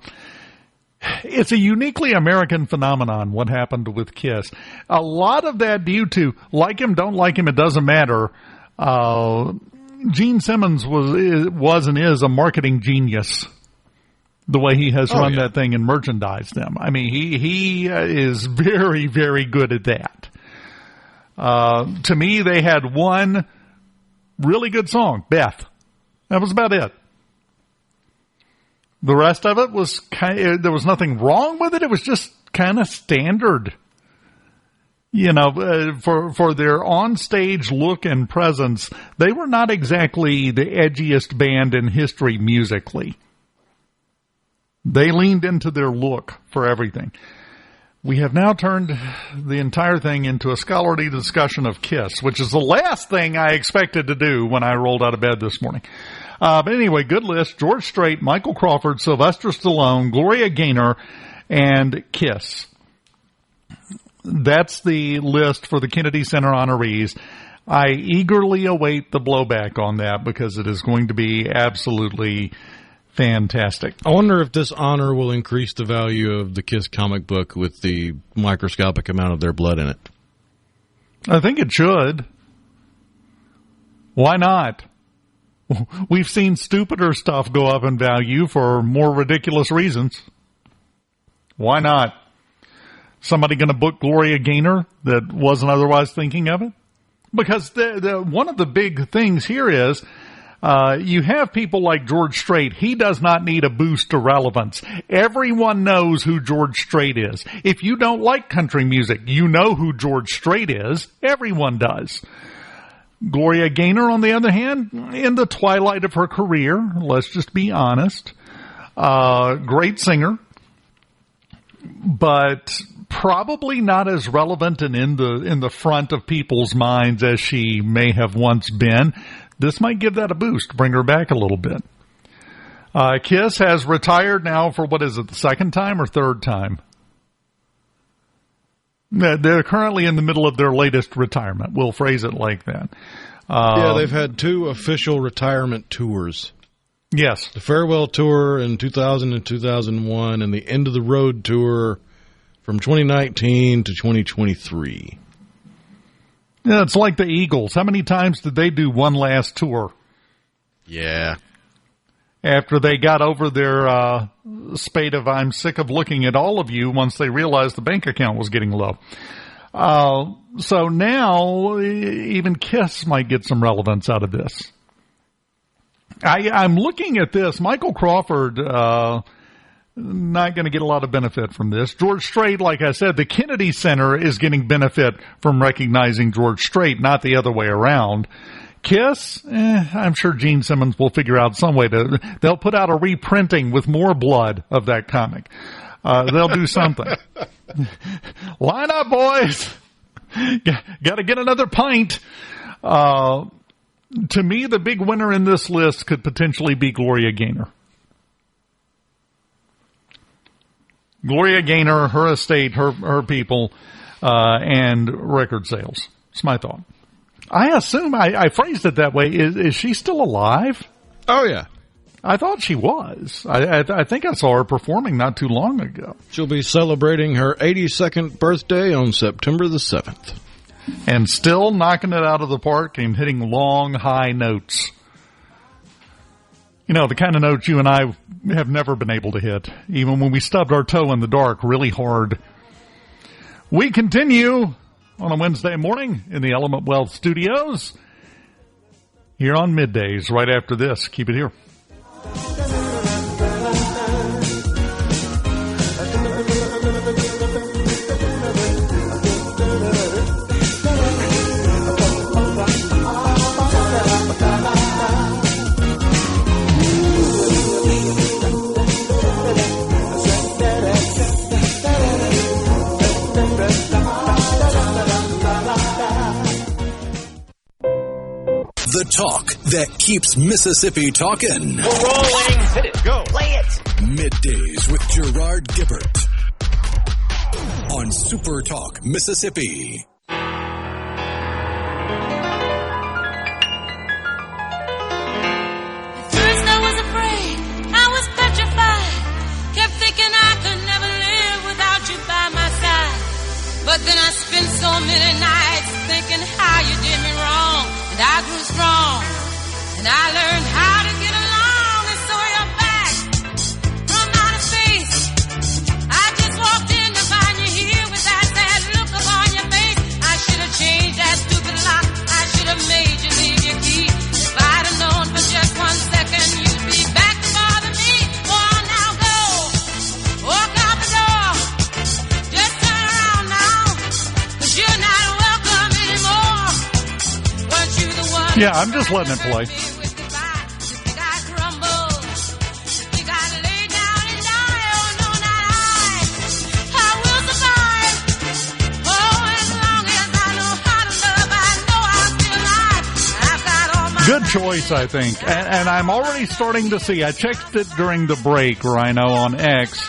uniquely American phenomenon, what happened with KISS. A lot of that due to, like him, don't like him, it doesn't matter. Gene Simmons was and is a marketing genius, the way he has run that thing and merchandised them. I mean, he is very, very good at that. To me, they had one really good song, Beth. That was about it. The rest of it was there was nothing wrong with it. It was just kind of standard. You know, for their on-stage look and presence, they were not exactly the edgiest band in history musically. They leaned into their look for everything. We have now turned the entire thing into a scholarly discussion of KISS, which is the last thing I expected to do when I rolled out of bed this morning. But anyway, good list. George Strait, Michael Crawford, Sylvester Stallone, Gloria Gaynor, and KISS. That's the list for the Kennedy Center honorees. I eagerly await the blowback on that because it is going to be absolutely fantastic. I wonder if this honor will increase the value of the KISS comic book with the microscopic amount of their blood in it. I think it should. Why not? We've seen stupider stuff go up in value for more ridiculous reasons. Why not? Somebody going to book Gloria Gaynor that wasn't otherwise thinking of it? Because one of the big things here is you have people like George Strait. He does not need a boost to relevance. Everyone knows who George Strait is. If you don't like country music, you know who George Strait is. Everyone does. Gloria Gaynor, on the other hand, in the twilight of her career, let's just be honest, great singer, but probably not as relevant and in the front of people's minds as she may have once been. This might give that a boost, bring her back a little bit. Kiss has retired now for, what is it, the second time or third time? They're currently in the middle of their latest retirement. We'll phrase it like that. They've had 2 official retirement tours. Yes. The farewell tour in 2000 and 2001, and the end of the road tour from 2019 to 2023. Yeah, it's like the Eagles. How many times did they do one last tour? Yeah. After they got over their spate of "I'm sick of looking at all of you" once they realized the bank account was getting low. So now even Kiss might get some relevance out of this. I'm looking at this. Michael Crawford, not going to get a lot of benefit from this. George Strait, like I said, the Kennedy Center is getting benefit from recognizing George Strait, not the other way around. Kiss, I'm sure Gene Simmons will figure out some way they'll put out a reprinting with more blood of that comic. They'll do something. Line up, boys. Got to get another pint. To me, the big winner in this list could potentially be Gloria Gaynor. Gloria Gaynor, her estate, her people, and record sales. It's my thought. I assume I phrased it that way. Is she still alive? Oh, yeah. I thought she was. I think I saw her performing not too long ago. She'll be celebrating her 82nd birthday on September the 7th. And still knocking it out of the park and hitting long, high notes. You know, the kind of notes you and I have never been able to hit, even when we stubbed our toe in the dark really hard. We continue on a Wednesday morning in the Element Wealth Studios here on Middays right after this. Keep it here. The talk that keeps Mississippi talking. We're rolling. Hit it. Go. Play it. Middays with Gerard Gibert on SuperTalk Mississippi. First I was afraid, I was petrified, kept thinking I could never live without you by my side. But then I spent so many nights thinking how you did me wrong. And I grew strong, and I learned how to get along, and so you're back from outer space. I just walked in to find you here with that sad look upon your face. I should have changed that stupid lock. I should have made you leave your key. If I'd have known for just 1 second you'd be back to bother me. Oh, now go, walk out the door, just turn around now, 'cause you're not welcome anymore. Yeah, I'm just letting it play. Good choice, I think. And I'm already starting to see, I checked it during the break, Rhino, on X.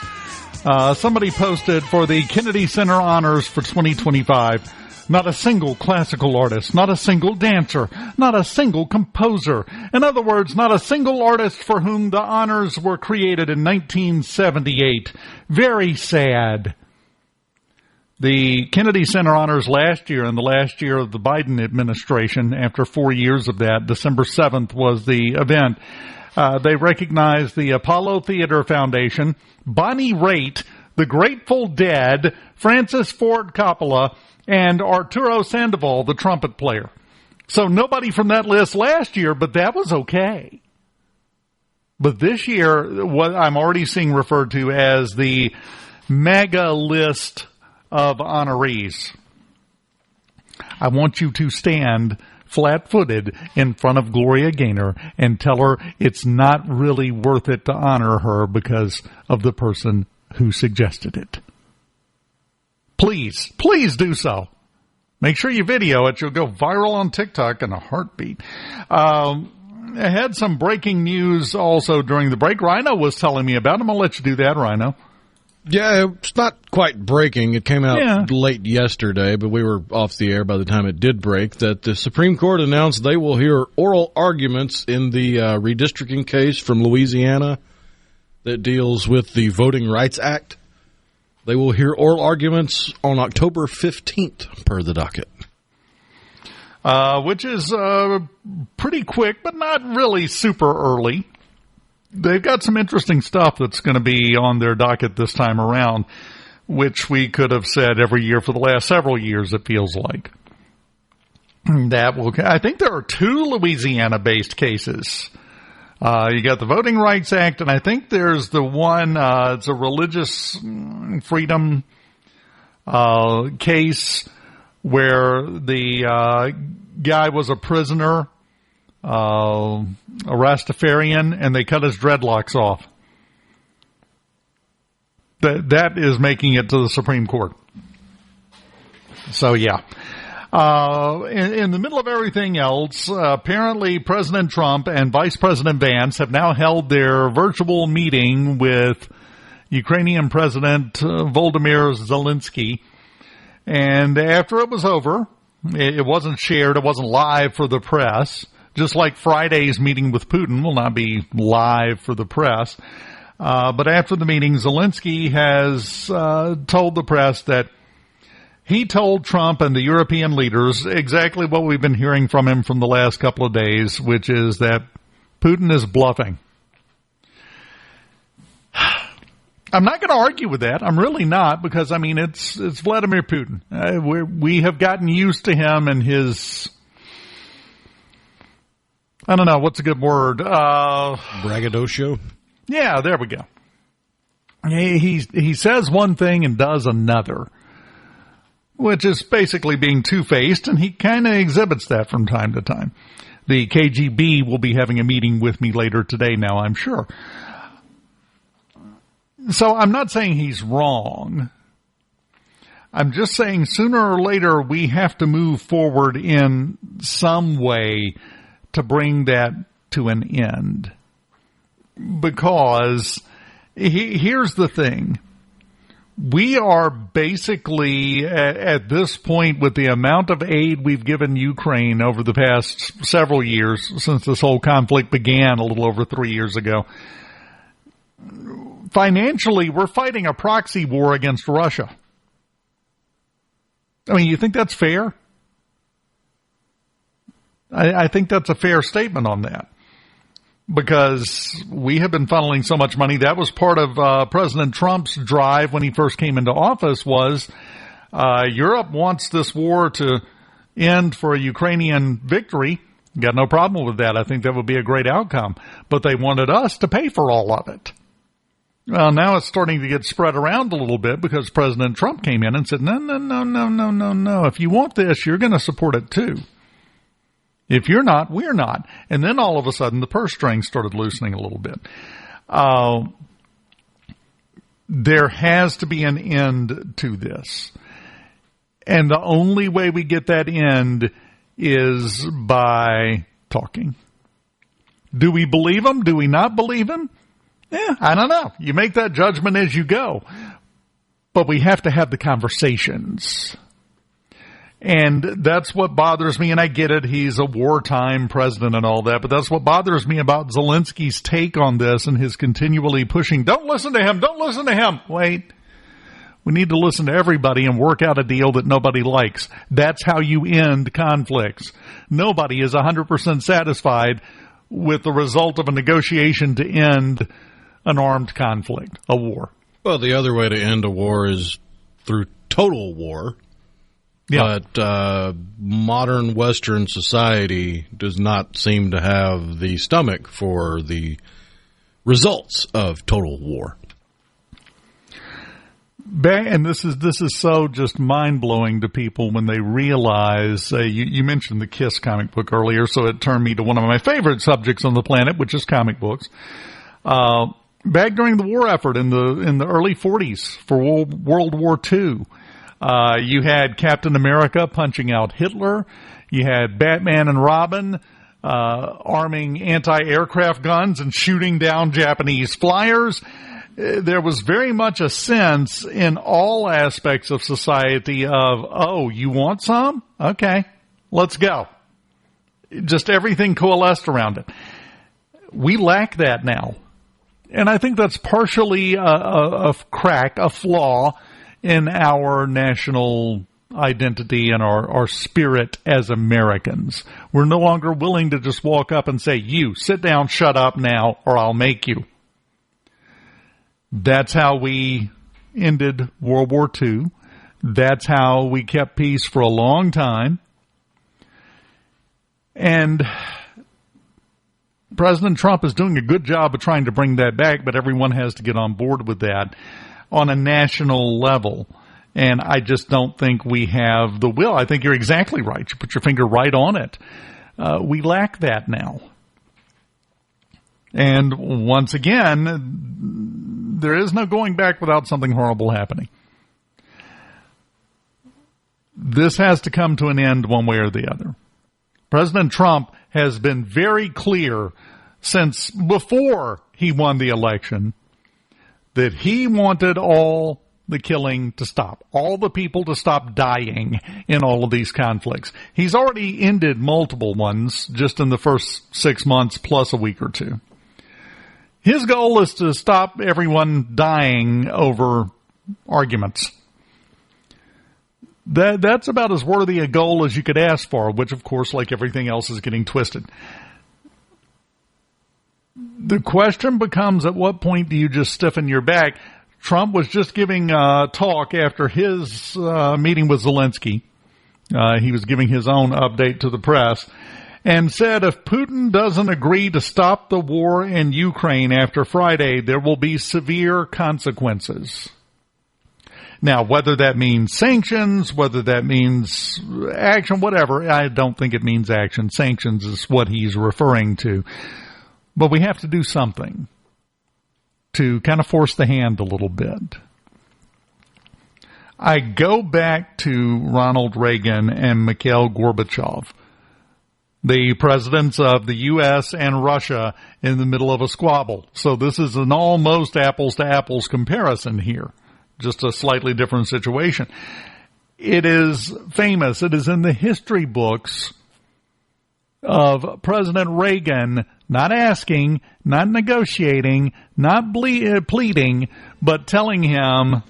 Somebody posted for the Kennedy Center Honors for 2025. Not a single classical artist, not a single dancer, not a single composer. In other words, not a single artist for whom the honors were created in 1978. Very sad. The Kennedy Center Honors last year, in the last year of the Biden administration, after 4 years of that, December 7th was the event. They recognized the Apollo Theater Foundation, Bonnie Raitt, the Grateful Dead, Francis Ford Coppola, and Arturo Sandoval, the trumpet player. So nobody from that list last year, but that was okay. But this year, what I'm already seeing referred to as the mega list of honorees. I want you to stand flat-footed in front of Gloria Gaynor and tell her it's not really worth it to honor her because of the person who suggested it. please do so. Make sure you video it. You'll go viral on TikTok in a heartbeat. I had some breaking news also during the break. Rhino was telling me about it. I'm going to let you do that, Rhino. Yeah, it's not quite breaking. It came out late yesterday, but we were off the air by the time it did break, that the Supreme Court announced they will hear oral arguments in the redistricting case from Louisiana that deals with the Voting Rights Act. They will hear oral arguments on October 15th, per the docket. Which is pretty quick, but not really super early. They've got some interesting stuff that's going to be on their docket this time around, which we could have said every year for the last several years, it feels like. I think there are 2 Louisiana-based cases. You got the Voting Rights Act, and I think there's the one, it's a religious freedom case where the guy was a prisoner, a Rastafarian, and they cut his dreadlocks off. That is making it to the Supreme Court. So, yeah. In the middle of everything else, apparently President Trump and Vice President Vance have now held their virtual meeting with Ukrainian President Volodymyr Zelensky. And after it was over, it wasn't shared, it wasn't live for the press, just like Friday's meeting with Putin will not be live for the press. But after the meeting, Zelensky has told the press that he told Trump and the European leaders exactly what we've been hearing from him from the last couple of days, which is that Putin is bluffing. I'm not going to argue with that. I'm really not, because, I mean, it's Vladimir Putin. We have gotten used to him and his, I don't know, what's a good word? Braggadocio? Yeah, there we go. He says one thing and does another, which is basically being two-faced, and he kind of exhibits that from time to time. The KGB will be having a meeting with me later today now, I'm sure. So I'm not saying he's wrong. I'm just saying sooner or later we have to move forward in some way to bring that to an end. Because here's the thing. We are basically, at this point, with the amount of aid we've given Ukraine over the past several years, since this whole conflict began a little over 3 years ago, financially, we're fighting a proxy war against Russia. I mean, you think that's fair? I think that's a fair statement on that. Because we have been funneling so much money. That was part of President Trump's drive when he first came into office, was Europe wants this war to end for a Ukrainian victory. Got no problem with that. I think that would be a great outcome. But they wanted us to pay for all of it. Well, now it's starting to get spread around a little bit because President Trump came in and said, no. If you want this, you're going to support it too. If you're not, we're not. And then all of a sudden, the purse strings started loosening a little bit. There has to be an end to this. And the only way we get that end is by talking. Do we believe him? Do we not believe him? I don't know. You make that judgment as you go. But we have to have the conversations. And that's what bothers me, and I get it, he's a wartime president and all that, but that's what bothers me about Zelensky's take on this and his continually pushing, don't listen to him. Wait, we need to listen to everybody and work out a deal that nobody likes. That's how you end conflicts. Nobody is 100% satisfied with the result of a negotiation to end an armed conflict, a war. Well, the other way to end a war is through total war. Yeah. But modern Western society does not seem to have the stomach for the results of total war. And this is so just mind-blowing to people when they realize, you mentioned the KISS comic book earlier, so it turned me to one of my favorite subjects on the planet, which is comic books. Back during the war effort in the early 40s for World War II, You had Captain America punching out Hitler. You had Batman and Robin arming anti-aircraft guns and shooting down Japanese flyers. There was very much a sense in all aspects of society of, oh, you want some? Okay, let's go. Just everything coalesced around it. We lack that now. And I think that's partially a flaw in our national identity and our spirit as Americans. We're no longer willing to just walk up and say, you, sit down, shut up now, or I'll make you. That's how we ended World War II. That's how we kept peace for a long time. And President Trump is doing a good job of trying to bring that back, but everyone has to get on board with that on a national level. And I just don't think we have the will. I think you're exactly right. You put your finger right on it. We lack that now. And once again, there is no going back without something horrible happening. This has to come to an end one way or the other. President Trump has been very clear since before he won the election that he wanted all the killing to stop, all the people to stop dying in all of these conflicts. He's already ended multiple ones just in the first 6 months plus a week or two. His goal is to stop everyone dying over arguments. That's about as worthy a goal as you could ask for, which, of course, like everything else, is getting twisted. The question becomes, at what point do you just stiffen your back? Trump was just giving talk after his meeting with Zelensky. He was giving his own update to the press and said if Putin doesn't agree to stop the war in Ukraine after Friday, there will be severe consequences. Now, whether that means sanctions, whether that means action, whatever, I don't think it means action. Sanctions is what he's referring to. But we have to do something to kind of force the hand a little bit. I go back to Ronald Reagan and Mikhail Gorbachev, the presidents of the U.S. and Russia in the middle of a squabble. So this is an almost apples-to-apples comparison here, just a slightly different situation. It is famous. It is in the history books of President Reagan not asking, not negotiating, not pleading, but telling him,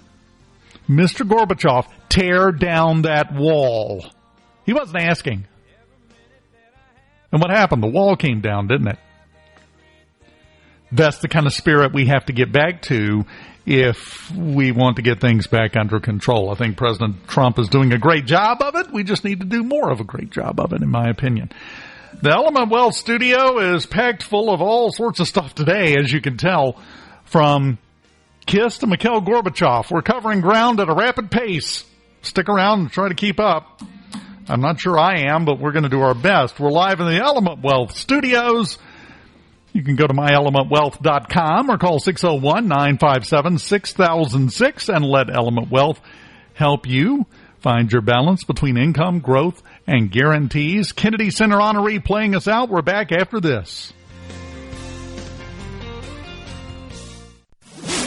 Mr. Gorbachev, tear down that wall. He wasn't asking. And what happened? The wall came down, didn't it? That's the kind of spirit we have to get back to if we want to get things back under control. I think President Trump is doing a great job of it. We just need to do more of a great job of it, in my opinion. The Element Wealth studio is packed full of all sorts of stuff today, as you can tell, from Kiss to Mikhail Gorbachev. We're covering ground at a rapid pace. Stick around and try to keep up. I'm not sure I am, but we're going to do our best. We're live in the Element Wealth studios. You can go to myelementwealth.com or call 601-957-6006 and let Element Wealth help you find your balance between income, growth, and guarantees. Kennedy Center honoree playing us out. We're back after this.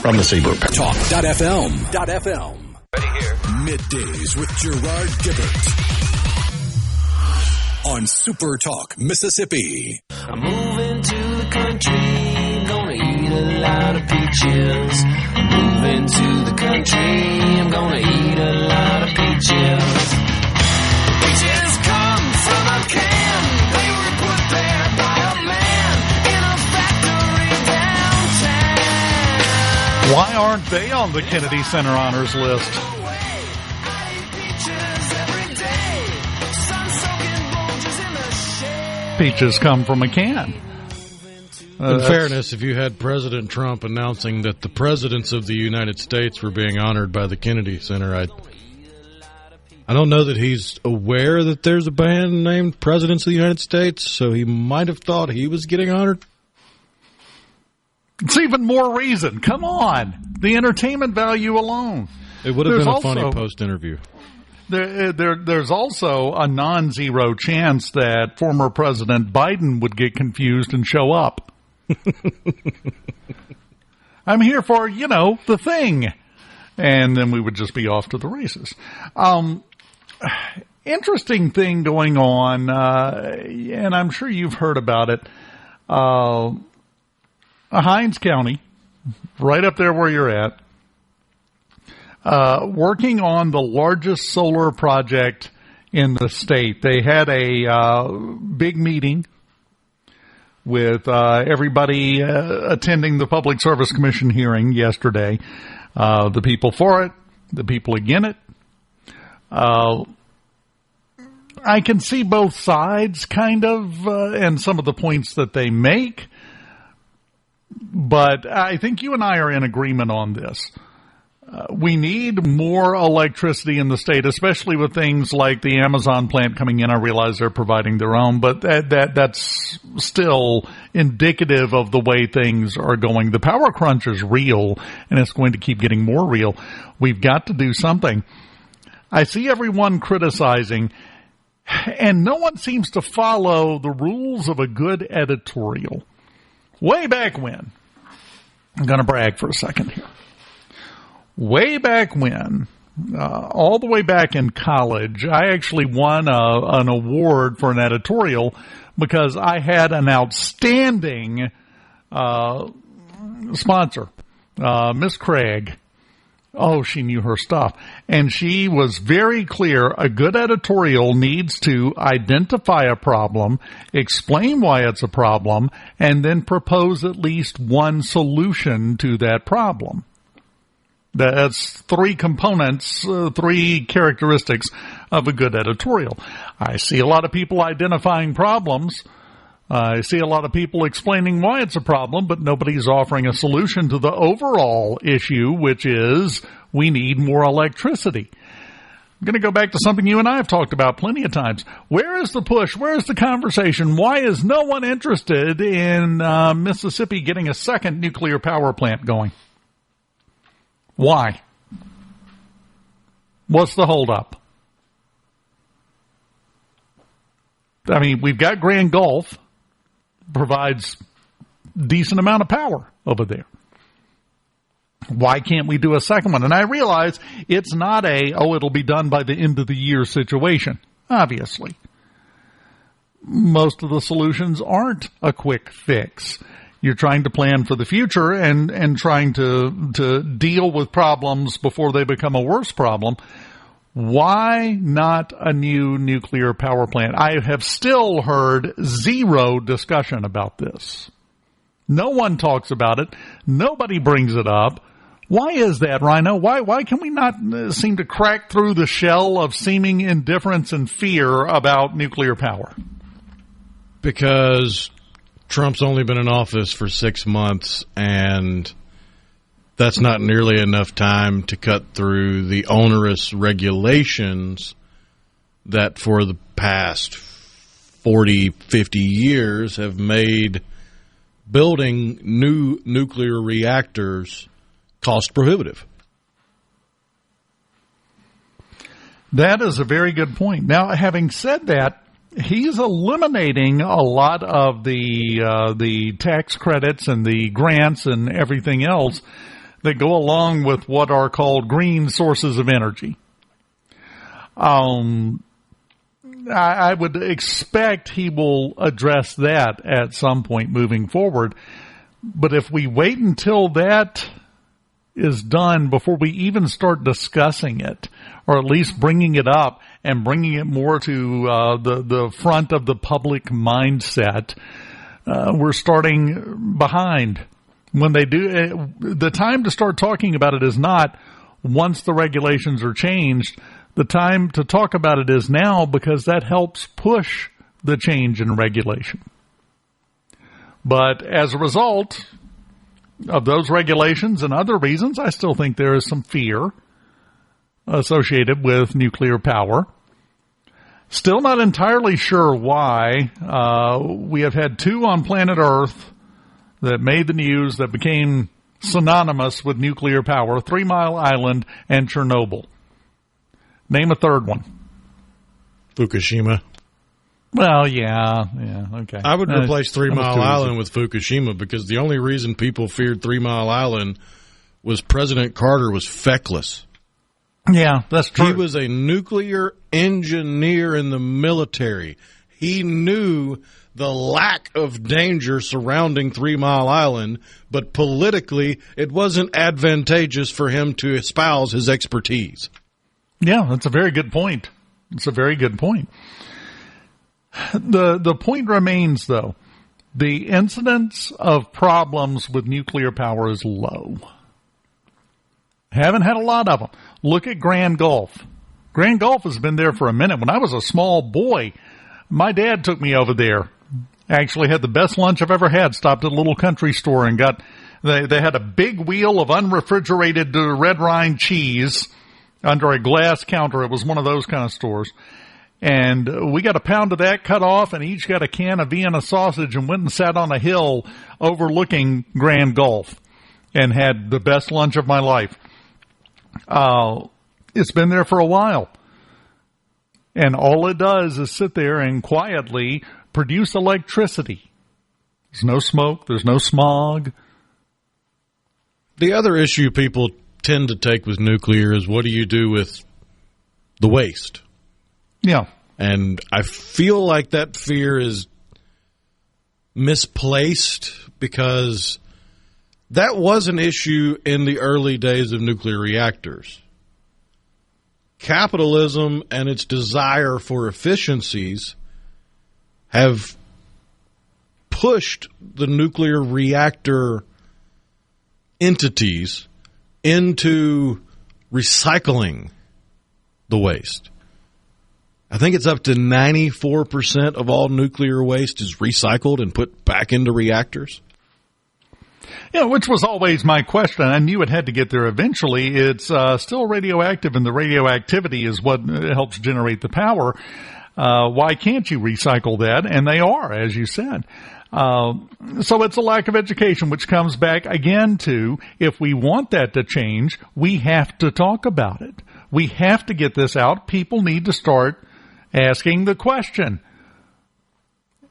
From the SuperTalk.fm. Ready here. Middays with Gerard Gibert on SuperTalk, Mississippi. I'm moving to the country, gonna eat a lot of peaches. I'm moving to the country, I'm gonna eat a lot of peaches. Peaches come from a can, they were put there by a man in a factory downtown. Why aren't they on the Kennedy Center Honors list? Peaches come from a can. In fairness, if you had President Trump announcing that the presidents of the United States were being honored by the Kennedy Center, I don't know that he's aware that there's a band named Presidents of the United States, so he might have thought he was getting honored. It's even more reason. Come on. The entertainment value alone. It would have There's been a also funny post-interview. There's also a non-zero chance that former President Biden would get confused and show up. I'm here for, the thing. And then we would just be off to the races. Interesting thing going on, and I'm sure you've heard about it. Hinds County, right up there where you're at, working on the largest solar project in the state. They had a big meeting with everybody attending the Public Service Commission hearing yesterday. The people for it, the people against it. I can see both sides, kind of, and some of the points that they make. But I think you and I are in agreement on this. We need more electricity in the state, especially with things like the Amazon plant coming in. I realize they're providing their own, but that's still indicative of the way things are going. The power crunch is real, and it's going to keep getting more real. We've got to do something. I see everyone criticizing, and no one seems to follow the rules of a good editorial. Way back when, I'm going to brag for a second here. Way back when, all the way back in college, I actually won an award for an editorial because I had an outstanding sponsor, Miss Craig. Oh, she knew her stuff. And she was very clear. A good editorial needs to identify a problem, explain why it's a problem, and then propose at least one solution to that problem. That's three components, three characteristics of a good editorial. I see a lot of people identifying problems. I see a lot of people explaining why it's a problem, but nobody's offering a solution to the overall issue, which is we need more electricity. I'm going to go back to something you and I have talked about plenty of times. Where is the push? Where is the conversation? Why is no one interested in Mississippi getting a second nuclear power plant going? Why? What's the holdup? I mean, we've got Grand Gulf, provides decent amount of power over there. Why can't we do a second one? And I realize it's not it'll be done by the end of the year situation, obviously. Most of the solutions aren't a quick fix. You're trying to plan for the future and trying to deal with problems before they become a worse problem. Why not a new nuclear power plant? I have still heard zero discussion about this. No one talks about it. Nobody brings it up. Why is that, Rhino? Why can we not seem to crack through the shell of seeming indifference and fear about nuclear power? Because Trump's only been in office for 6 months, and that's not nearly enough time to cut through the onerous regulations that for the past 40, 50 years have made building new nuclear reactors cost prohibitive. That is a very good point. Now, having said that, he's eliminating a lot of the tax credits and the grants and everything else that go along with what are called green sources of energy. I would expect he will address that at some point moving forward. But if we wait until that is done before we even start discussing it, or at least bringing it up and bringing it more to the front of the public mindset, we're starting behind. When they do, the time to start talking about it is not once the regulations are changed. The time to talk about it is now, because that helps push the change in regulation. But as a result of those regulations and other reasons, I still think there is some fear associated with nuclear power. Still not entirely sure why. We have had two on planet Earth that made the news, that became synonymous with nuclear power? 3 Mile Island and Chernobyl. Name a third one. Fukushima. Well, yeah, okay. I would replace 3 Mile Island with Fukushima because the only reason people feared 3 Mile Island was President Carter was feckless. Yeah, that's true. He was a nuclear engineer in the military. He knew the lack of danger surrounding 3 Mile Island, but politically it wasn't advantageous for him to espouse his expertise. Yeah, that's a very good point. It's a very good point. The point remains, though, the incidence of problems with nuclear power is low. Haven't had a lot of them. Look at Grand Gulf. Grand Gulf has been there for a minute. When I was a small boy, my dad took me over there. Actually had the best lunch I've ever had. Stopped at a little country store and got, they had a big wheel of unrefrigerated red rind cheese under a glass counter. It was one of those kind of stores. And we got a pound of that cut off and each got a can of Vienna sausage and went and sat on a hill overlooking Grand Gulf and had the best lunch of my life. It's been there for a while. And all it does is sit there and quietly produce electricity. There's no smoke. There's no smog. The other issue people tend to take with nuclear is what do you do with the waste? Yeah. And I feel like that fear is misplaced because that was an issue in the early days of nuclear reactors. Capitalism and its desire for efficiencies have pushed the nuclear reactor entities into recycling the waste. I think it's up to 94% of all nuclear waste is recycled and put back into reactors. Yeah, which was always my question. I knew it had to get there eventually. It's still radioactive, and the radioactivity is what helps generate the power. Why can't you recycle that? And they are, as you said. So it's a lack of education, which comes back again to if we want that to change, we have to talk about it. We have to get this out. People need to start asking the question,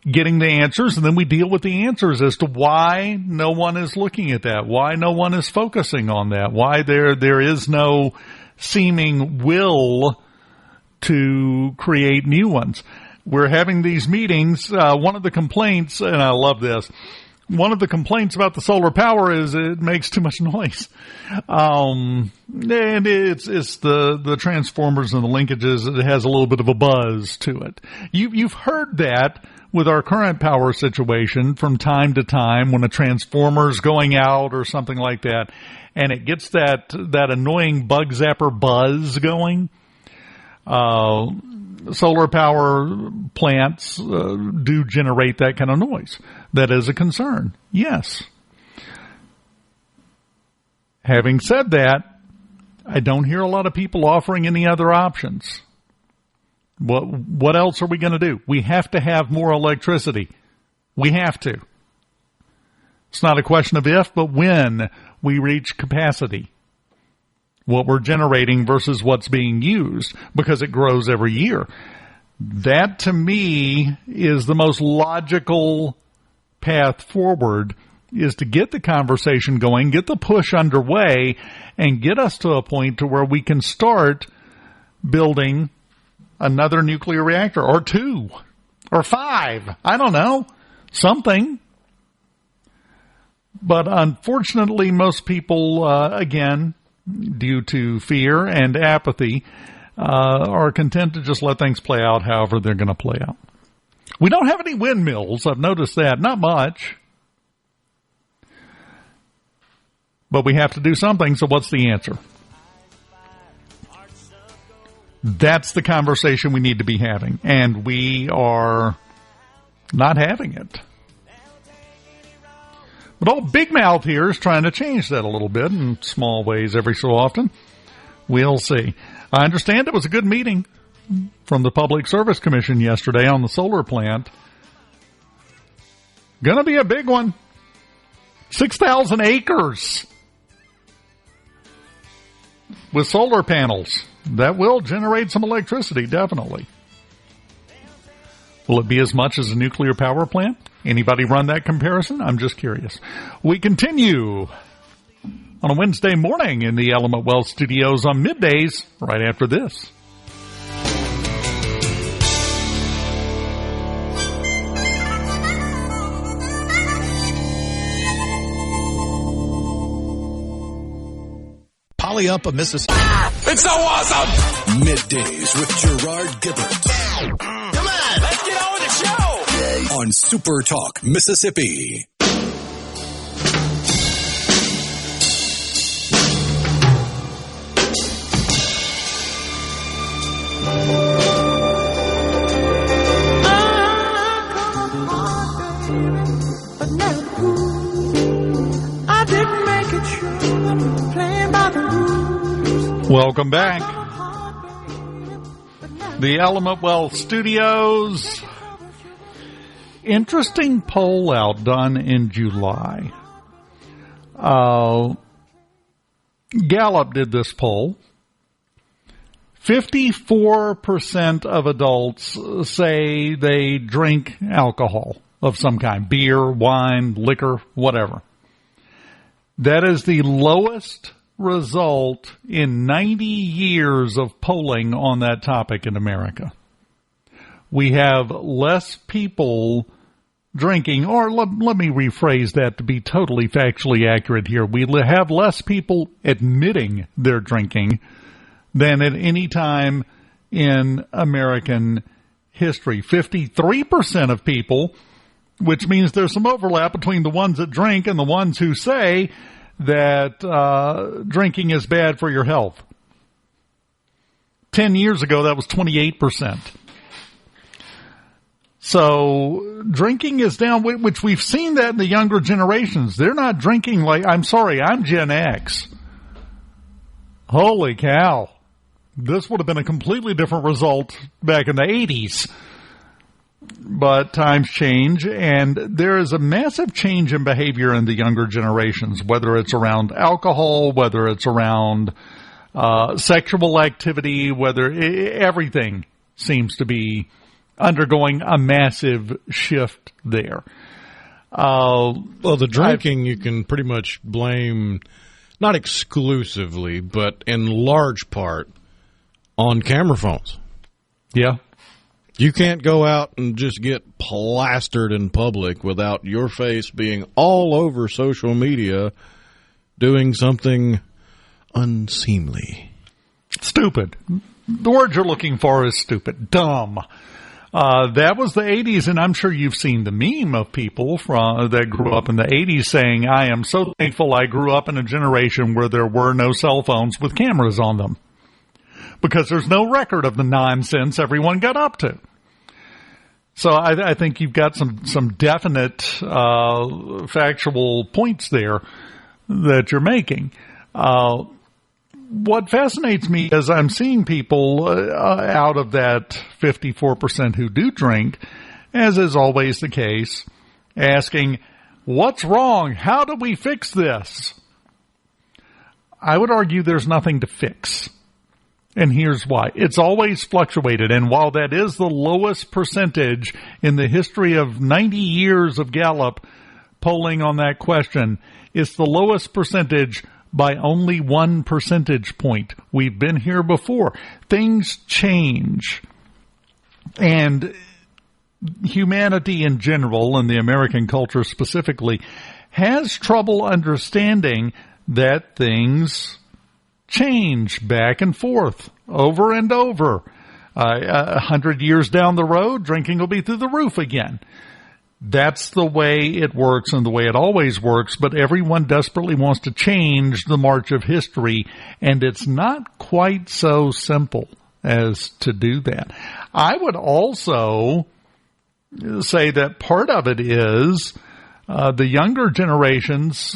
getting the answers, and then we deal with the answers as to why no one is looking at that, why no one is focusing on that, why there is no seeming will to create new ones. We're having these meetings. One of the complaints, and I love this, one of the complaints about the solar power is it makes too much noise. And it's the transformers and the linkages. It has a little bit of a buzz to it. You've heard that with our current power situation from time to time when a transformer's going out or something like that, and it gets that annoying bug zapper buzz going. Solar power plants do generate that kind of noise. That is a concern. Yes. Having said that, I don't hear a lot of people offering any other options. What else are we going to do? We have to have more electricity. We have to. It's not a question of if, but when we reach capacity. What we're generating versus what's being used, because it grows every year. That, to me, is the most logical path forward, is to get the conversation going, get the push underway, and get us to a point to where we can start building another nuclear reactor, or 2, or 5. I don't know. Something. But unfortunately, most people, again, due to fear and apathy, are content to just let things play out however they're going to play out. We don't have any windmills. I've noticed that. Not much. But we have to do something, so what's the answer? That's the conversation we need to be having, and we are not having it. But old Big Mouth here is trying to change that a little bit in small ways every so often. We'll see. I understand it was a good meeting from the Public Service Commission yesterday on the solar plant. Gonna be a big one. 6,000 acres with solar panels. That will generate some electricity, definitely. Will it be as much as a nuclear power plant? Anybody run that comparison? I'm just curious. We continue on a Wednesday morning in the Element Wealth Studios on Middays right after this. Poly up a Mississippi. It's so awesome! Middays with Gerard Gibert. Come on, let's get on with the show! On SuperTalk, Mississippi. Welcome back. The Element Wealth Studios. Interesting poll out done in July. Gallup did this poll. 54% of adults say they drink alcohol of some kind. Beer, wine, liquor, whatever. That is the lowest result in 90 years of polling on that topic in America. We have less people drinking, or let me rephrase that to be totally factually accurate here. We have less people admitting they're drinking than at any time in American history. 53% of people, which means there's some overlap between the ones that drink and the ones who say that drinking is bad for your health. 10 years ago, that was 28%. So drinking is down, which we've seen that in the younger generations. They're not drinking like, I'm sorry, I'm Gen X. Holy cow. This would have been a completely different result back in the 80s. But times change, and there is a massive change in behavior in the younger generations, whether it's around alcohol, whether it's around sexual activity, whether everything seems to be undergoing a massive shift there. Well, the drinking you can pretty much blame, not exclusively, but in large part, on camera phones. Yeah. You can't go out and just get plastered in public without your face being all over social media doing something unseemly. Stupid. The word you're looking for is stupid. Dumb. That was the 80s, and I'm sure you've seen the meme of people that grew up in the 80s saying, I am so thankful I grew up in a generation where there were no cell phones with cameras on them. Because there's no record of the nonsense everyone got up to. So I think you've got some definite factual points there that you're making. What fascinates me is I'm seeing people out of that 54% who do drink, as is always the case, asking, what's wrong? How do we fix this? I would argue there's nothing to fix. And here's why. It's always fluctuated, and while that is the lowest percentage in the history of 90 years of Gallup polling on that question, it's the lowest percentage by only 1 percentage point. We've been here before. Things change. And humanity in general, and the American culture specifically, has trouble understanding that things change back and forth, over and over. 100 years down the road, drinking will be through the roof again. That's the way it works and the way it always works, but everyone desperately wants to change the march of history, and it's not quite so simple as to do that. I would also say that part of it is the younger generations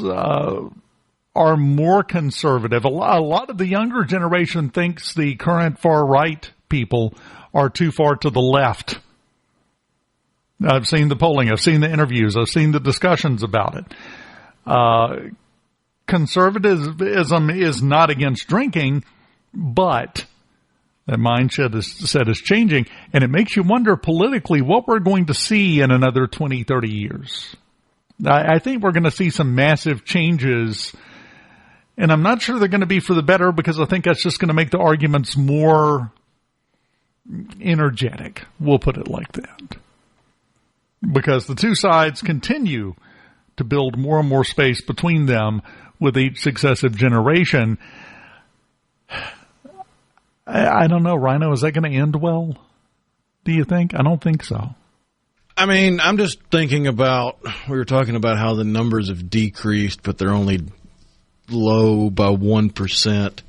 are more conservative. A lot of the younger generation thinks the current far-right people are too far to the left. I've seen the polling. I've seen the interviews. I've seen the discussions about it. Conservatism is not against drinking. But that mindset is changing, and it makes you wonder politically what we're going to see in another 20, 30 years. I think we're going to see some massive changes, and I'm not sure they're going to be for the better, because I think that's just going to make the arguments more energetic. We'll put it like that. Because the two sides continue to build more and more space between them with each successive generation. I don't know, Rhino, is that going to end well? Do you think? I don't think so. I mean, I'm just thinking about, we were talking about how the numbers have decreased, but they're only low by 1%.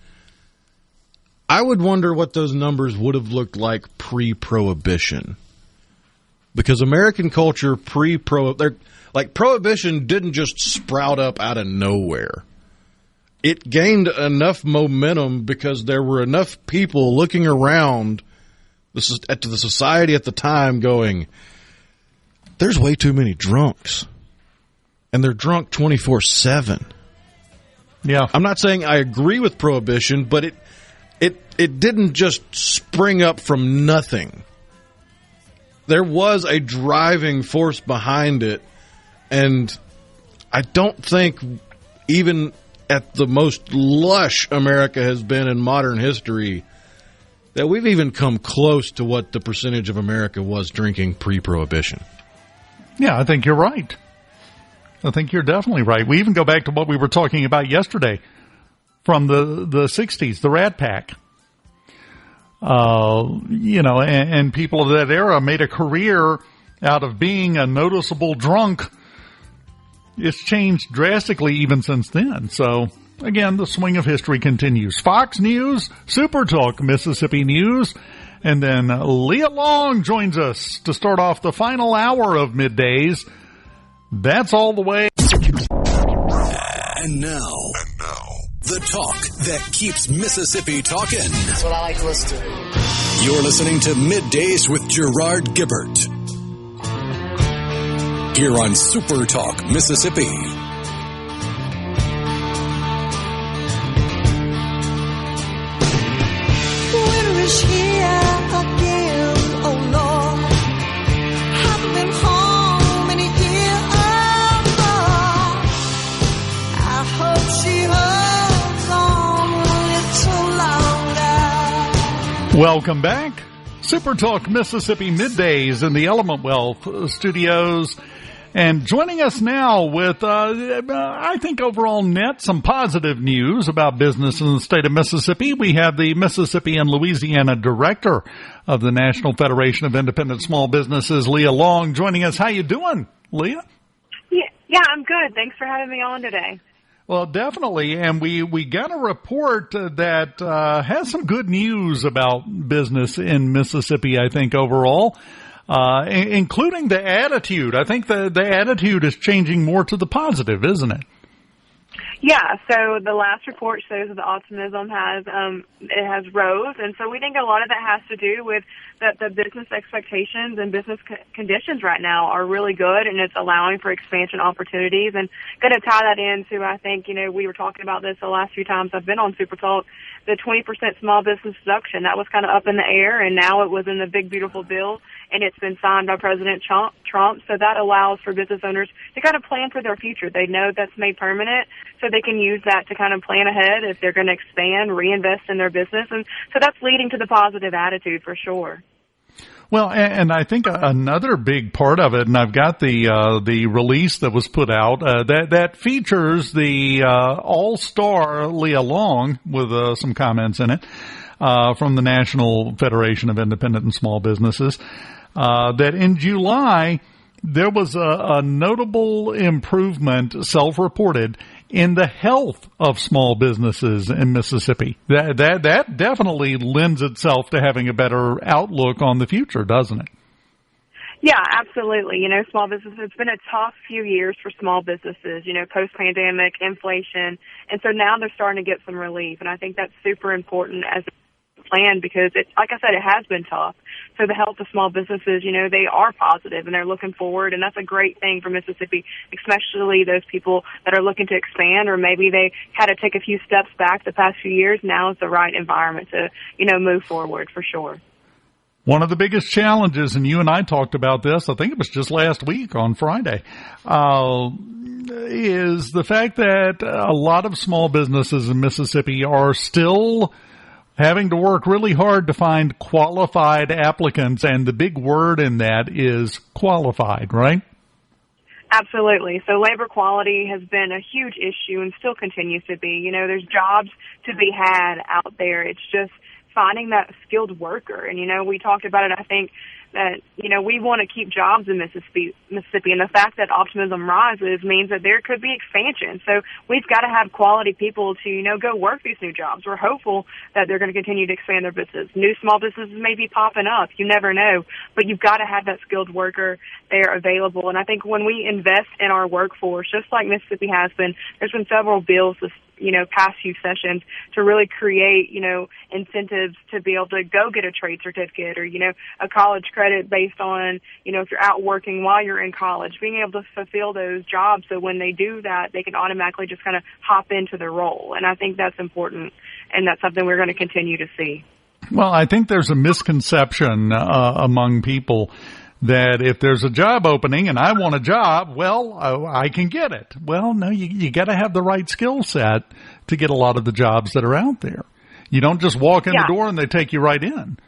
I would wonder what those numbers would have looked like pre-Prohibition. Because American culture Prohibition didn't just sprout up out of nowhere. It gained enough momentum because there were enough people looking around at the society at the time going, there's way too many drunks. And they're drunk 24/7. Yeah. I'm not saying I agree with Prohibition, but it didn't just spring up from nothing. There was a driving force behind it, and I don't think even at the most lush America has been in modern history that we've even come close to what the percentage of America was drinking pre-Prohibition. Yeah, I think you're right. I think you're definitely right. We even go back to what we were talking about yesterday from the 60s, the Rat Pack. And people of that era made a career out of being a noticeable drunk. It's changed drastically even since then. So, again, the swing of history continues. Fox News, SuperTalk, Mississippi News, and then Leah Long joins us to start off the final hour of Middays. That's all the way. And now, the talk that keeps Mississippi talking. That's what I like to listen to. You're listening to Middays with Gerard Gibert. Here on Super Talk, Mississippi. Winter is here again, oh Lord. Haven't been home in a year, oh Lord. I hope she holds on a little longer. Welcome back. Super Talk Mississippi Middays in the Element Wealth studios. And joining us now with, I think overall net, some positive news about business in the state of Mississippi. We have the Mississippi and Louisiana Director of the National Federation of Independent Small Businesses, Leah Long, joining us. How you doing, Leah? Yeah, I'm good. Thanks for having me on today. Well, definitely, and we got a report that has some good news about business in Mississippi, I think, overall. Including the attitude. I think the attitude is changing more to the positive, isn't it? Yeah, so the last report shows that the optimism has rose, and so we think a lot of that has to do with that the business expectations and business conditions right now are really good, and it's allowing for expansion opportunities. And going to tie that into, I think, we were talking about this the last few times I've been on Super Talk, the 20% small business deduction. That was kind of up in the air, and now it was in the big, beautiful bill, and it's been signed by President Trump. So that allows for business owners to kind of plan for their future. They know that's made permanent, so they can use that to kind of plan ahead if they're going to expand, reinvest in their business. And so that's leading to the positive attitude for sure. Well, and I think another big part of it, and I've got the release that was put out, that features the all-star Leah Long with some comments in it from the National Federation of Independent and Small Businesses, that in July there was a notable improvement, self-reported, in the health of small businesses in Mississippi. That definitely lends itself to having a better outlook on the future, doesn't it? Yeah, absolutely. Small businesses, it's been a tough few years for small businesses, post-pandemic, inflation, and so now they're starting to get some relief, and I think that's super important as a plan because, like I said, it has been tough. So the health of small businesses, they are positive and they're looking forward, and that's a great thing for Mississippi, especially those people that are looking to expand, or maybe they had to take a few steps back the past few years. Now is the right environment to, move forward for sure. One of the biggest challenges, and you and I talked about this, I think it was just last week on Friday, is the fact that a lot of small businesses in Mississippi are still having to work really hard to find qualified applicants, and the big word in that is qualified, right? Absolutely. So labor quality has been a huge issue and still continues to be. There's jobs to be had out there. It's just finding that skilled worker. And, we talked about it, I think, that, we want to keep jobs in Mississippi, and the fact that optimism rises means that there could be expansion. So we've got to have quality people to, go work these new jobs. We're hopeful that they're going to continue to expand their business. New small businesses may be popping up. You never know. But you've got to have that skilled worker there available. And I think when we invest in our workforce, just like Mississippi has been, there's been several bills this past few sessions to really create, incentives to be able to go get a trade certificate or, a college credit based on, if you're out working while you're in college, being able to fulfill those jobs so when they do that, they can automatically just kind of hop into their role. And I think that's important, and that's something we're going to continue to see. Well, I think there's a misconception among people that if there's a job opening and I want a job, well, I can get it. Well, no, you got to have the right skill set to get a lot of the jobs that are out there. You don't just walk in the door and they take you right in.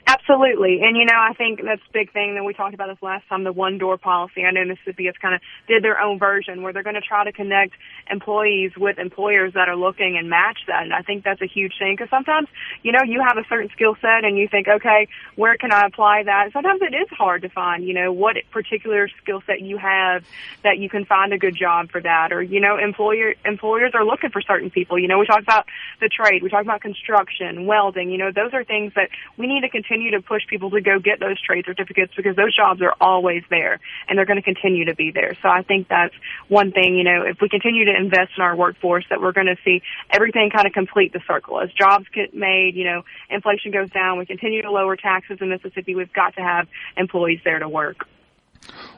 Absolutely. And, I think that's a big thing that we talked about this last time, the one-door policy. I know Mississippi has kind of did their own version where they're going to try to connect employees with employers that are looking and match that. And I think that's a huge thing because sometimes, you have a certain skill set and you think, okay, where can I apply that? Sometimes it is hard to find, what particular skill set you have that you can find a good job for that. Or, employers are looking for certain people. We talk about the trade. We talk about construction, welding. Those are things that we need to continue to push people to go get those trade certificates because those jobs are always there and they're going to continue to be there. So I think that's one thing, if we continue to invest in our workforce, that we're going to see everything kind of complete the circle. As jobs get made, inflation goes down, we continue to lower taxes in Mississippi, we've got to have employees there to work.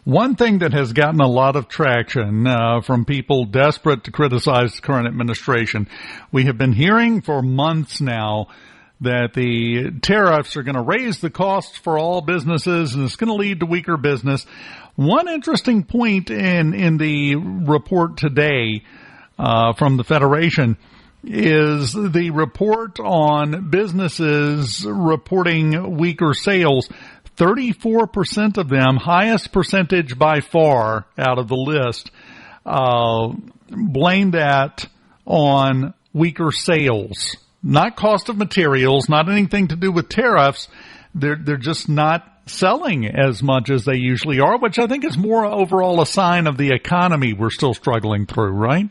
One thing that has gotten a lot of traction from people desperate to criticize the current administration, we have been hearing for months now that the tariffs are going to raise the costs for all businesses and it's going to lead to weaker business. One interesting point in the report today from the Federation is the report on businesses reporting weaker sales. 34% of them, highest percentage by far out of the list, blame that on weaker sales. Not cost of materials, not anything to do with tariffs. They're just not selling as much as they usually are, which I think is more overall a sign of the economy we're still struggling through, right?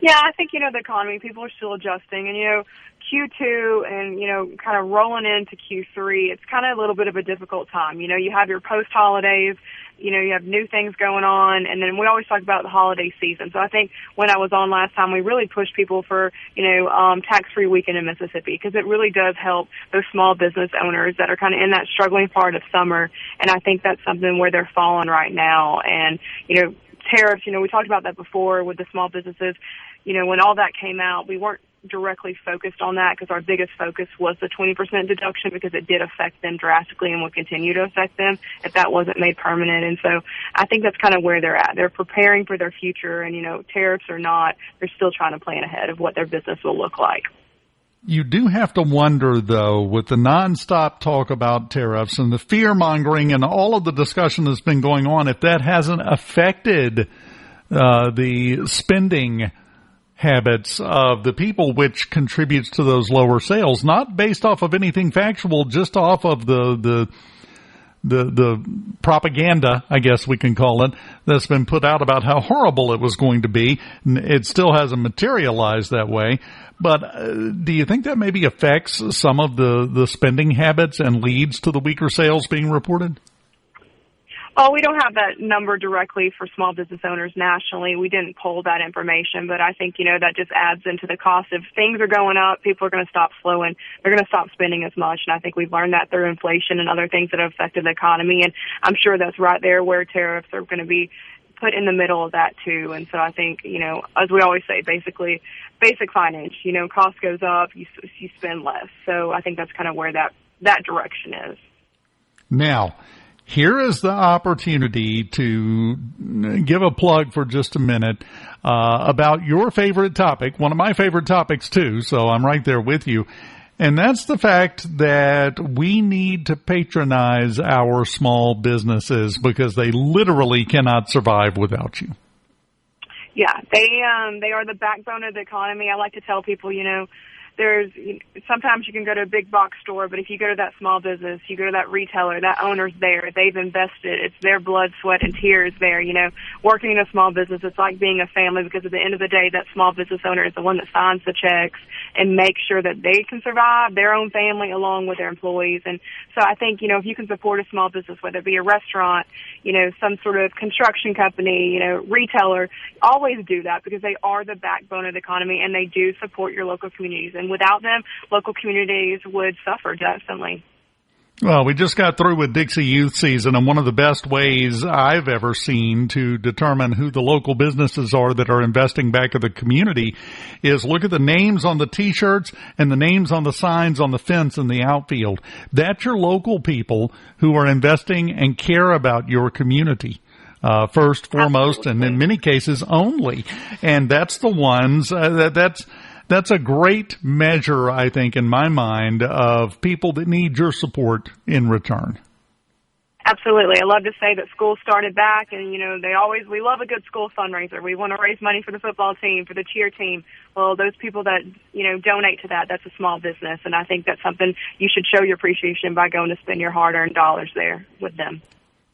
Yeah, I think, the economy, people are still adjusting. And, Q2 and, kind of rolling into Q3, it's kind of a little bit of a difficult time. You have your post-holidays, you have new things going on, and then we always talk about the holiday season. So I think when I was on last time, we really pushed people for, tax-free weekend in Mississippi because it really does help those small business owners that are kind of in that struggling part of summer. And I think that's something where they're falling right now. And, tariffs, we talked about that before with the small businesses. When all that came out, we weren't directly focused on that because our biggest focus was the 20% deduction because it did affect them drastically and will continue to affect them if that wasn't made permanent. And so I think that's kind of where they're at. They're preparing for their future and, tariffs or not, they're still trying to plan ahead of what their business will look like. You do have to wonder, though, with the nonstop talk about tariffs and the fear-mongering and all of the discussion that's been going on, if that hasn't affected the spending habits of the people, which contributes to those lower sales, not based off of anything factual, just off of the propaganda, I guess we can call it, that's been put out about how horrible it was going to be. It still hasn't materialized that way. But do you think that maybe affects some of the spending habits and leads to the weaker sales being reported? Oh, we don't have that number directly for small business owners nationally. We didn't poll that information, but I think, that just adds into the cost. If things are going up, people are going to stop flowing. They're going to stop spending as much, and I think we've learned that through inflation and other things that have affected the economy, and I'm sure that's right there where tariffs are going to be put in the middle of that, too. And so I think, as we always say, basically, basic finance, cost goes up, you spend less. So I think that's kind of where that direction is. Now, here is the opportunity to give a plug for just a minute about your favorite topic, one of my favorite topics too, so I'm right there with you, and that's the fact that we need to patronize our small businesses because they literally cannot survive without you. Yeah, they are the backbone of the economy. I like to tell people, sometimes you can go to a big box store, but if you go to that small business, you go to that retailer, that owner's there. They've invested. It's their blood, sweat, and tears there. Working in a small business, it's like being a family because at the end of the day, that small business owner is the one that signs the checks and makes sure that they can survive, their own family, along with their employees. And so I think, if you can support a small business, whether it be a restaurant, some sort of construction company, retailer, always do that because they are the backbone of the economy and they do support your local communities. And without them, local communities would suffer, definitely. Well, we just got through with Dixie Youth Season, and one of the best ways I've ever seen to determine who the local businesses are that are investing back in the community is look at the names on the T-shirts and the names on the signs on the fence in the outfield. That's your local people who are investing and care about your community. First, foremost, and in many cases only. And that's the ones that's a great measure, I think, in my mind, of people that need your support in return. Absolutely. I love to say that school started back, and, we love a good school fundraiser. We want to raise money for the football team, for the cheer team. Well, those people that, donate to that's a small business, and I think that's something you should show your appreciation by going to spend your hard-earned dollars there with them.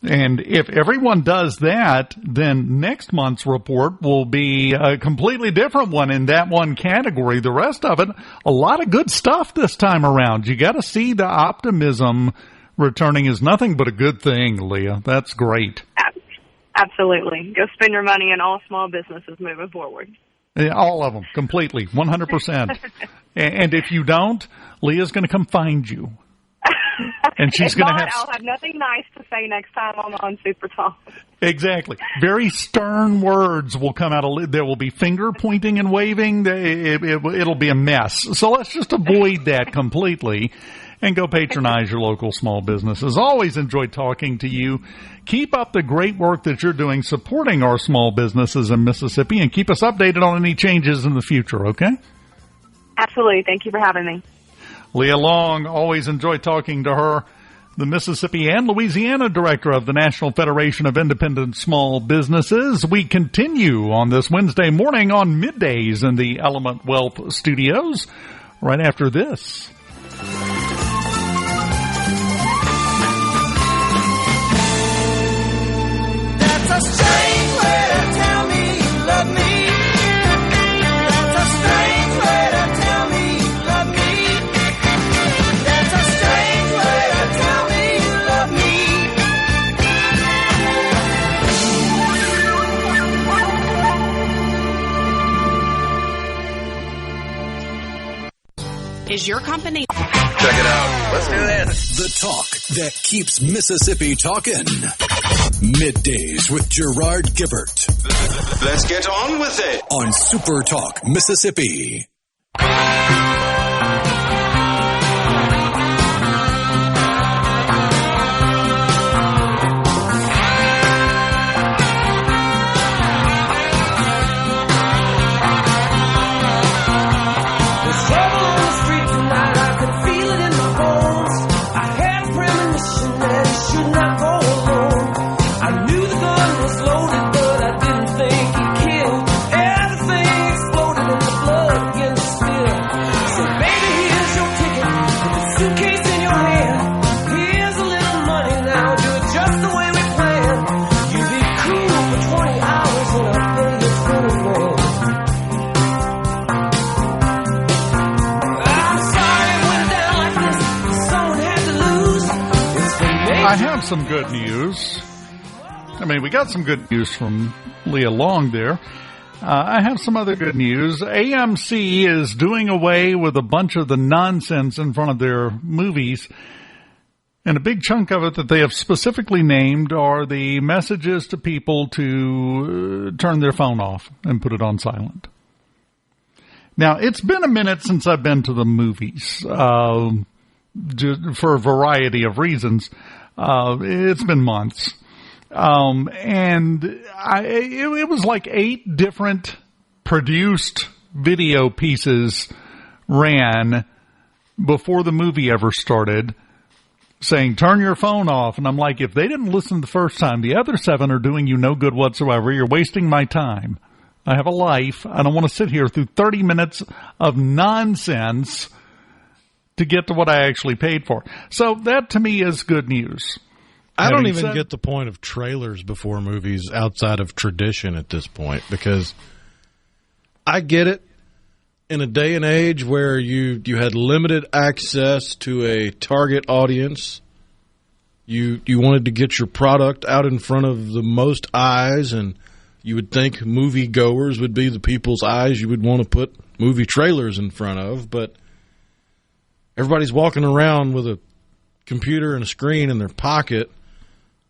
And if everyone does that, then next month's report will be a completely different one in that one category. The rest of it, a lot of good stuff this time around. You got to see the optimism returning is nothing but a good thing, Leah. That's great. Absolutely. Go spend your money in all small businesses moving forward. Yeah, all of them, completely, 100%. And if you don't, Leah's going to come find you. And she's going to have. I'll have nothing nice to say next time I'm on SuperTalk. Exactly. Very stern words will come out of. There will be finger pointing and waving. It'll be a mess. So let's just avoid that completely, and go patronize your local small businesses. Always enjoy talking to you. Keep up the great work that you're doing, supporting our small businesses in Mississippi, and keep us updated on any changes in the future. Okay? Absolutely. Thank you for having me. Leah Long, always enjoy talking to her, the Mississippi and Louisiana director of the National Federation of Independent Small Businesses. We continue on this Wednesday morning on Middays in the Element Wealth Studios right after this. That's a strange way to tell me you love me. That's a strange way to tell me you love me. That's a strange way to tell me you love me. Is your company... Check it out. Let's do this. The talk that keeps Mississippi talking. Middays with Gerard Gibert. Let's get on with it. On SuperTalk, Mississippi. I have some good news. I mean, we got some good news from Leah Long there. I have some other good news. AMC is doing away with a bunch of the nonsense in front of their movies. And a big chunk of it that they have specifically named are the messages to people to turn their phone off and put it on silent. Now, it's been a minute since I've been to the movies, for a variety of reasons. It's been months. It was like 8 different produced video pieces ran before the movie ever started, saying, turn your phone off. And I'm like, if they didn't listen the first time, the other 7 are doing you no good whatsoever. You're wasting my time. I have a life. I don't want to sit here through 30 minutes of nonsense to get to what I actually paid for. So that to me is good news. I don't even get the point of trailers before movies outside of tradition at this point, because I get it. In a day and age where you had limited access to a target audience, you wanted to get your product out in front of the most eyes, and you would think moviegoers would be the people's eyes you would want to put movie trailers in front of, but everybody's walking around with a computer and a screen in their pocket,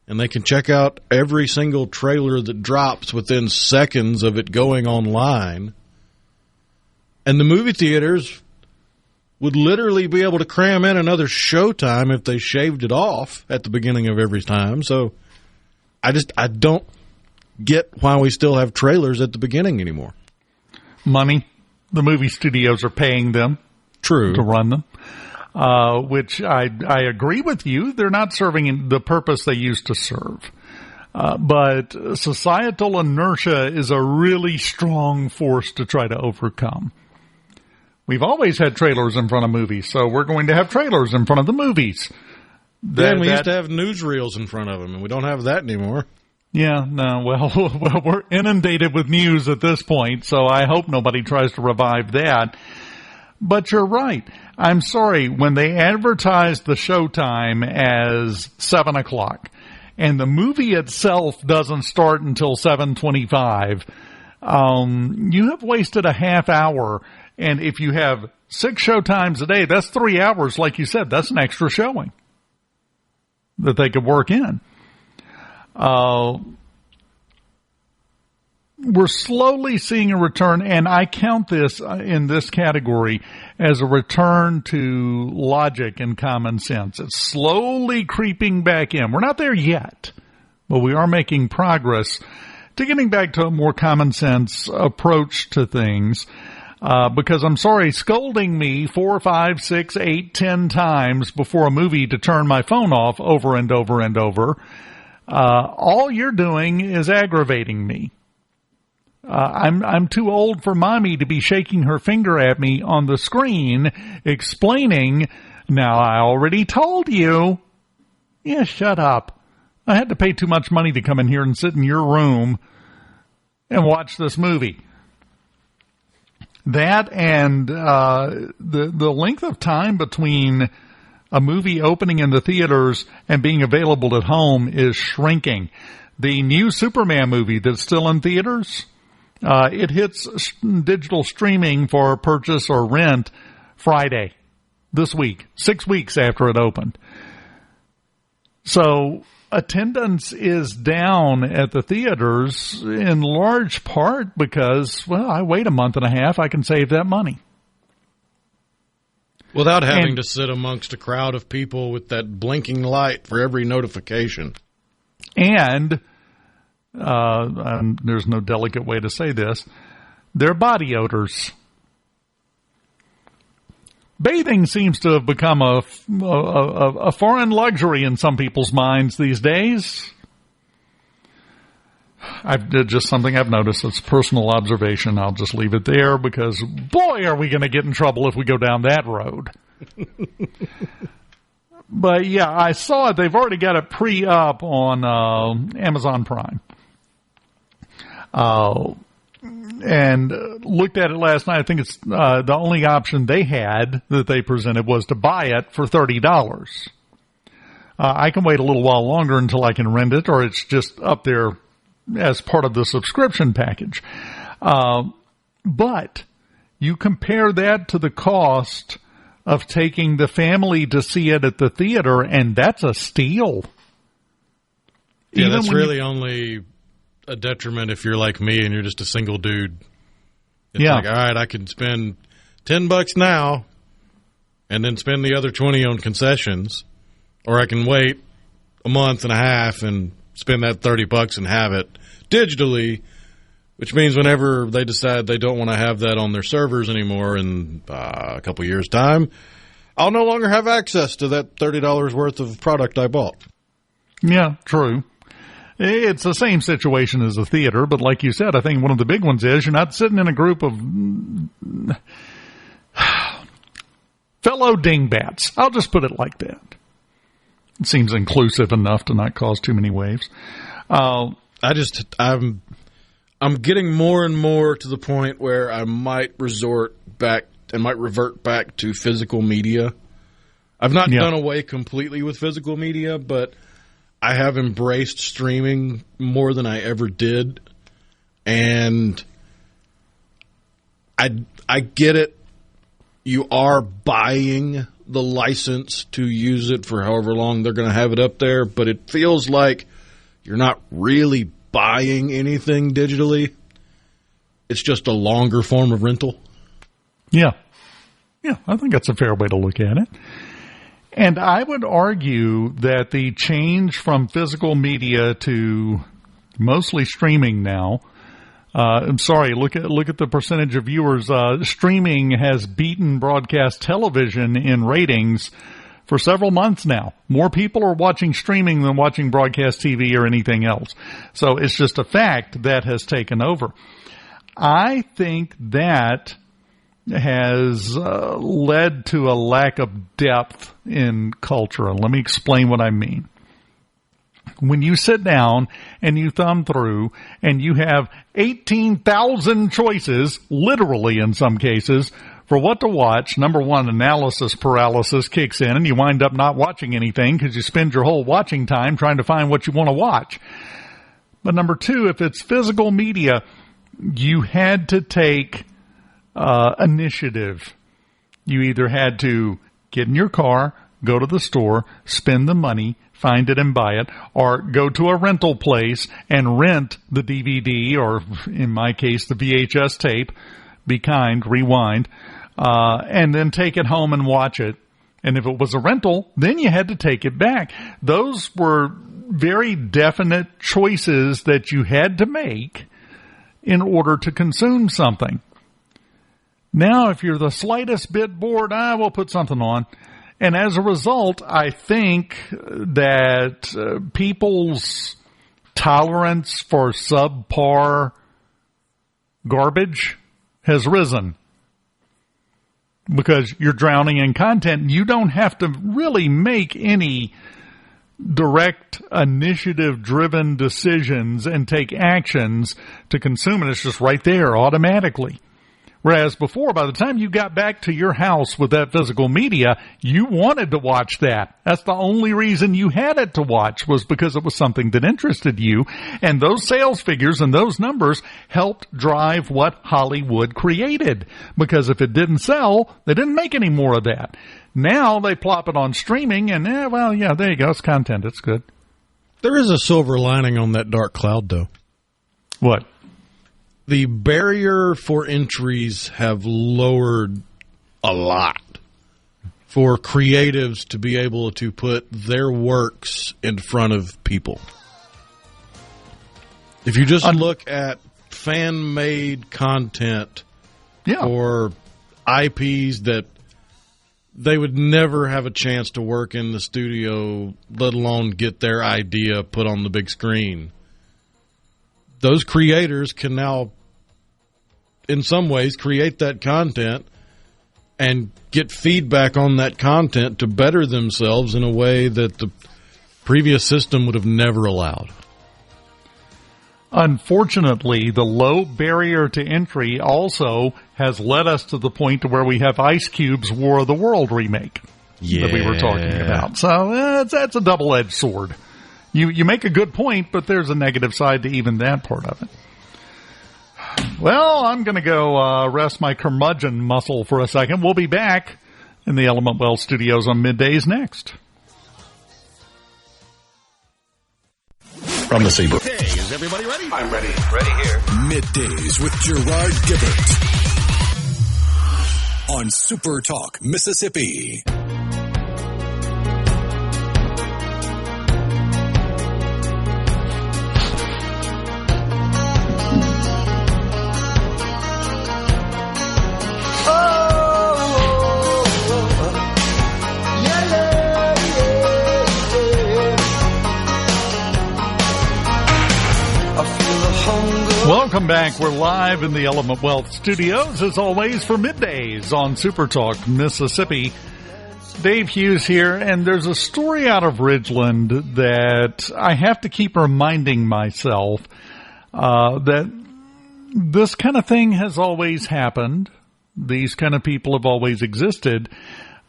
and they can check out every single trailer that drops within seconds of it going online. And the movie theaters would literally be able to cram in another showtime if they shaved it off at the beginning of every time. So I don't get why we still have trailers at the beginning anymore. Money. The movie studios are paying them. True. To run them. Which I agree with you. They're not serving the purpose they used to serve. But societal inertia is a really strong force to try to overcome. We've always had trailers in front of movies, so we're going to have trailers in front of the movies. Then we used to have newsreels in front of them, and we don't have that anymore. Yeah, no, well, we're inundated with news at this point, so I hope nobody tries to revive that. But you're right. I'm sorry, when they advertised the showtime as 7 o'clock, and the movie itself doesn't start until 7:25, you have wasted a half hour. And if you have 6 showtimes a day, that's 3 hours. Like you said, that's an extra showing that they could work in. We're slowly seeing a return, and I count this in this category as a return to logic and common sense. It's slowly creeping back in. We're not there yet, but we are making progress to getting back to a more common sense approach to things. Because I'm sorry, scolding me 4, 5, 6, 8, 10 times before a movie to turn my phone off over and over and over, all you're doing is aggravating me. I'm too old for mommy to be shaking her finger at me on the screen, explaining, now I already told you. Yeah, shut up. I had to pay too much money to come in here and sit in your room and watch this movie. That and the length of time between a movie opening in the theaters and being available at home is shrinking. The new Superman movie that's still in theaters, it hits digital streaming for purchase or rent Friday this week, 6 weeks after it opened. So attendance is down at the theaters in large part because, well, I wait a month and a half, I can save that money. Without having to sit amongst a crowd of people with that blinking light for every notification. And, there's no delicate way to say this, their body odors. Bathing seems to have become a foreign luxury in some people's minds these days. Just something I've noticed. It's personal observation. I'll just leave it there because, boy, are we going to get in trouble if we go down that road. But, yeah, I saw it. They've already got it pre-up on Amazon Prime. And looked at it last night. I think it's the only option they had that they presented was to buy it for $30. I can wait a little while longer until I can rent it, or it's just up there as part of the subscription package. But you compare that to the cost of taking the family to see it at the theater, and that's a steal. Yeah, that's really only a detriment if you're like me and you're just a single dude. It's like, all right, I can spend $10 now and then spend the other 20 on concessions, or I can wait a month and a half and spend that $30 and have it digitally, which means whenever they decide they don't want to have that on their servers anymore in a couple years' time, I'll no longer have access to that $30 worth of product I bought. Yeah, true. It's the same situation as a theater, but like you said, I think one of the big ones is you're not sitting in a group of fellow dingbats. I'll just put it like that. It seems inclusive enough to not cause too many waves. I'm getting more and more to the point where I might revert back to physical media. I've not done away completely with physical media, but I have embraced streaming more than I ever did, and I get it. You are buying the license to use it for however long they're going to have it up there, but it feels like you're not really buying anything digitally. It's just a longer form of rental. Yeah. Yeah, I think that's a fair way to look at it. And I would argue that the change from physical media to mostly streaming now, I'm sorry, look at the percentage of viewers. Streaming has beaten broadcast television in ratings for several months now. More people are watching streaming than watching broadcast TV or anything else. So it's just a fact that has taken over. I think that has led to a lack of depth in culture. And let me explain what I mean. When you sit down and you thumb through and you have 18,000 choices, literally in some cases, for what to watch, number one, analysis paralysis kicks in and you wind up not watching anything because you spend your whole watching time trying to find what you want to watch. But number two, if it's physical media, you had to take initiative. You either had to get in your car, go to the store, spend the money, find it and buy it, or go to a rental place and rent the DVD, or in my case, the VHS tape, be kind, rewind, and then take it home and watch it. And if it was a rental, then you had to take it back. Those were very definite choices that you had to make in order to consume something. Now, if you're the slightest bit bored, we'll put something on. And as a result, I think that people's tolerance for subpar garbage has risen. Because you're drowning in content, you don't have to really make any direct initiative-driven decisions and take actions to consume it. It's just right there automatically. Whereas before, by the time you got back to your house with that physical media, you wanted to watch that. That's the only reason you had it to watch, was because it was something that interested you. And those sales figures and those numbers helped drive what Hollywood created. Because if it didn't sell, they didn't make any more of that. Now they plop it on streaming and, there you go. It's content. It's good. There is a silver lining on that dark cloud, though. What? The barrier for entries have lowered a lot for creatives to be able to put their works in front of people. If you just look at fan-made content or IPs that they would never have a chance to work in the studio, let alone get their idea put on the big screen, those creators can now, in some ways, create that content and get feedback on that content to better themselves in a way that the previous system would have never allowed. Unfortunately, the low barrier to entry also has led us to the point to where we have Ice Cube's War of the World remake. that we were talking about. So that's a double-edged sword. You make a good point, but there's a negative side to even that part of it. Well, I'm going to go rest my curmudgeon muscle for a second. We'll be back in the Element Wealth studios on Middays next. From the Sabre. Hey, is everybody ready? I'm ready. Ready here. Middays with Gerard Gibert on SuperTalk, Mississippi. Welcome back. We're live in the Element Wealth studios, as always, for Middays on SuperTalk, Mississippi. Dave Hughes here, and there's a story out of Ridgeland that I have to keep reminding myself that this kind of thing has always happened. These kind of people have always existed.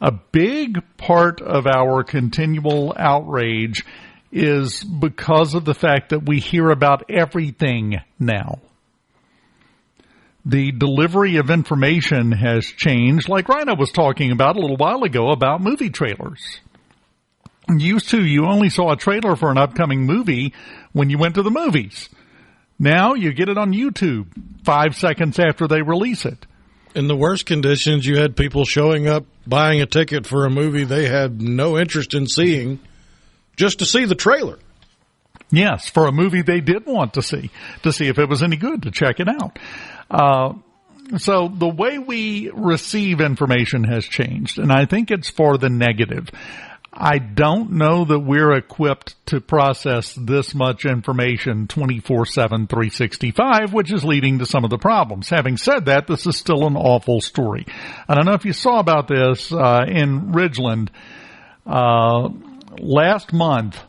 A big part of our continual outrage is because of the fact that we hear about everything now. The delivery of information has changed, like Rhino was talking about a little while ago about movie trailers. Used to, you only saw a trailer for an upcoming movie when you went to the movies. Now you get it on YouTube 5 seconds after they release it. In the worst conditions, you had people showing up, buying a ticket for a movie they had no interest in seeing, just to see the trailer. Yes, for a movie they did want to see if it was any good, to check it out. So the way we receive information has changed, and I think it's for the negative. I don't know that we're equipped to process this much information 24/7, 365, which is leading to some of the problems. Having said that, this is still an awful story. I don't know if you saw about this in Ridgeland. Last month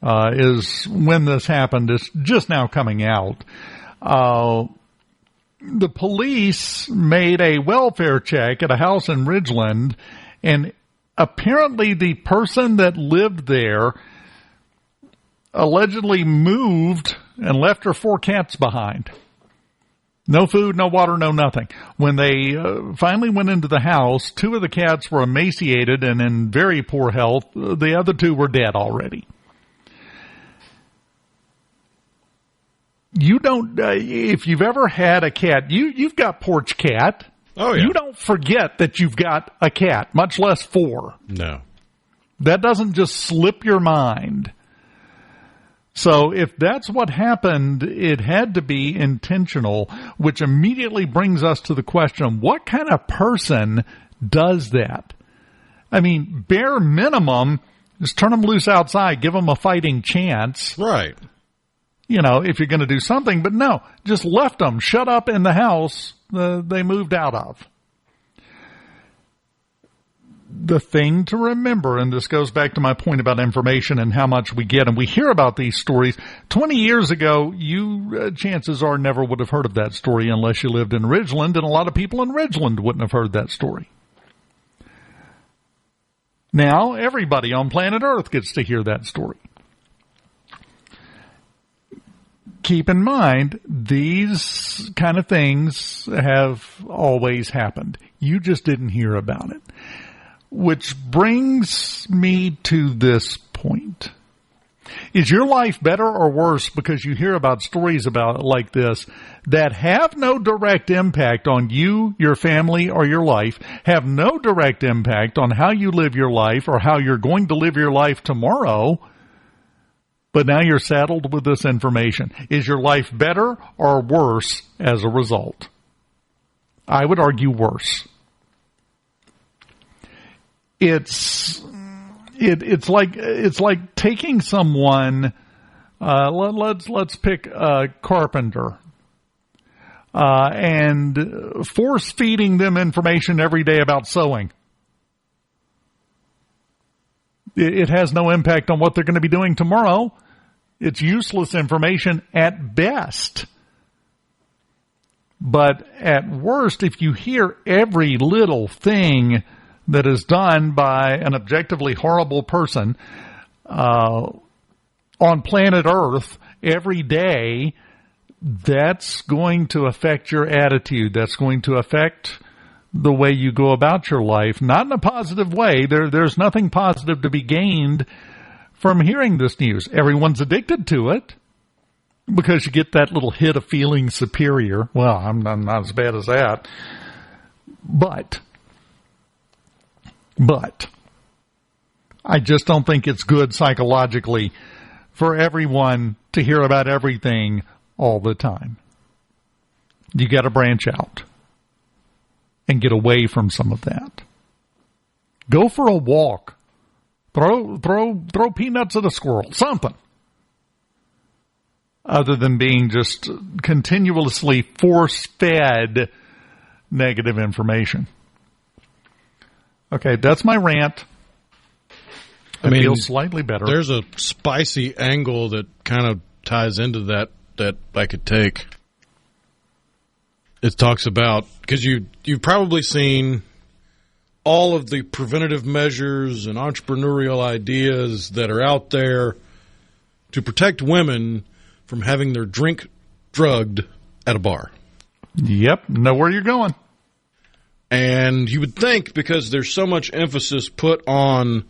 is when this happened. It's just now coming out. The police made a welfare check at a house in Ridgeland, and apparently the person that lived there allegedly moved and left her 4 cats behind. No food, no water, no nothing. When they finally went into the house, 2 of the cats were emaciated and in very poor health. The other 2 were dead already. You don't, if you've ever had a cat, you've got porch cat. Oh, yeah. You don't forget that you've got a cat, much less 4. No. That doesn't just slip your mind. So if that's what happened, it had to be intentional, which immediately brings us to the question, what kind of person does that? I mean, bare minimum, just turn them loose outside, give them a fighting chance. Right. You know, if you're going to do something, but no, just left them shut up in the house they moved out of. The thing to remember, and this goes back to my point about information and how much we get, and we hear about these stories. 20 years ago, you, chances are, never would have heard of that story unless you lived in Ridgeland, and a lot of people in Ridgeland wouldn't have heard that story. Now, everybody on planet Earth gets to hear that story. Keep in mind, these kind of things have always happened. You just didn't hear about it. Which brings me to this point. Is your life better or worse because you hear about stories about like this that have no direct impact on you, your family, or your life, have no direct impact on how you live your life or how you're going to live your life tomorrow, but now you're saddled with this information? Is your life better or worse as a result? I would argue worse. It's like taking someone. Let's pick a carpenter and force feeding them information every day about sewing. It has no impact on what they're going to be doing tomorrow. It's useless information at best. But at worst, if you hear every little thing that is done by an objectively horrible person on planet Earth every day, that's going to affect your attitude. That's going to affect the way you go about your life. Not in a positive way. There's nothing positive to be gained from hearing this news. Everyone's addicted to it because you get that little hit of feeling superior. Well, I'm not as bad as that. But I just don't think it's good psychologically for everyone to hear about everything all the time. You got to branch out and get away from some of that. Go for a walk. Throw peanuts at a squirrel. Something. Other than being just continuously force-fed negative information. Okay, that's my rant. I feel slightly better. There's a spicy angle that kind of ties into that I could take. It talks about, because you've probably seen all of the preventative measures and entrepreneurial ideas that are out there to protect women from having their drink drugged at a bar. Yep, know where you're going. And you would think, because there's so much emphasis put on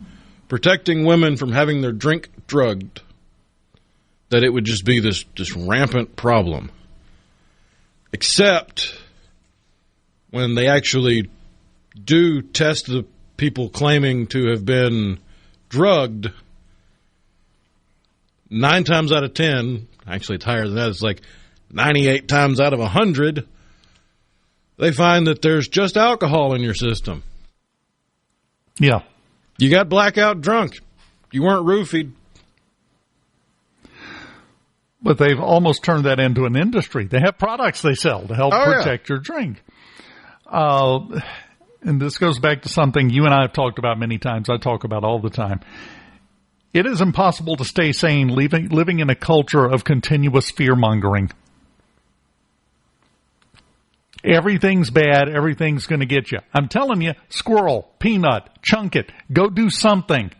protecting women from having their drink drugged, that it would just be this rampant problem. Except when they actually do test the people claiming to have been drugged, 9 times out of 10, actually it's higher than that, it's like 98 times out of 100, they find that there's just alcohol in your system. Yeah. You got blackout drunk. You weren't roofied. But they've almost turned that into an industry. They have products they sell to help protect your drink. And this goes back to something you and I have talked about many times. I talk about all the time. It is impossible to stay sane living in a culture of continuous fear-mongering. Everything's bad. Everything's going to get you. I'm telling you, squirrel, peanut, chunk it. Go do something.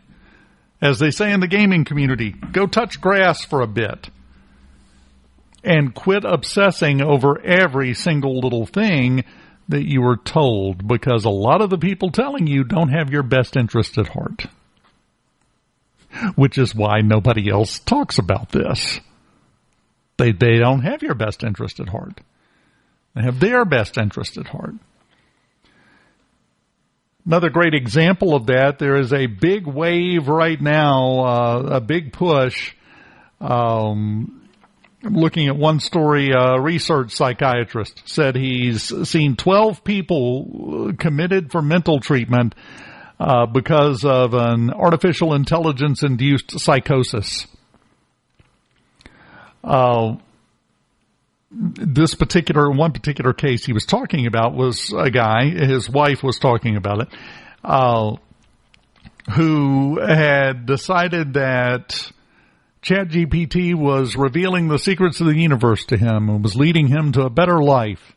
As they say in the gaming community, go touch grass for a bit. And quit obsessing over every single little thing that you were told, because a lot of the people telling you don't have your best interest at heart. Which is why nobody else talks about this. They don't have your best interest at heart. They have their best interest at heart. Another great example of that, there is a big wave right now, a big push. Looking at one story, a research psychiatrist said he's seen 12 people committed for mental treatment because of an artificial intelligence-induced psychosis. One particular case he was talking about was a guy, his wife was talking about it, who had decided that ChatGPT was revealing the secrets of the universe to him and was leading him to a better life.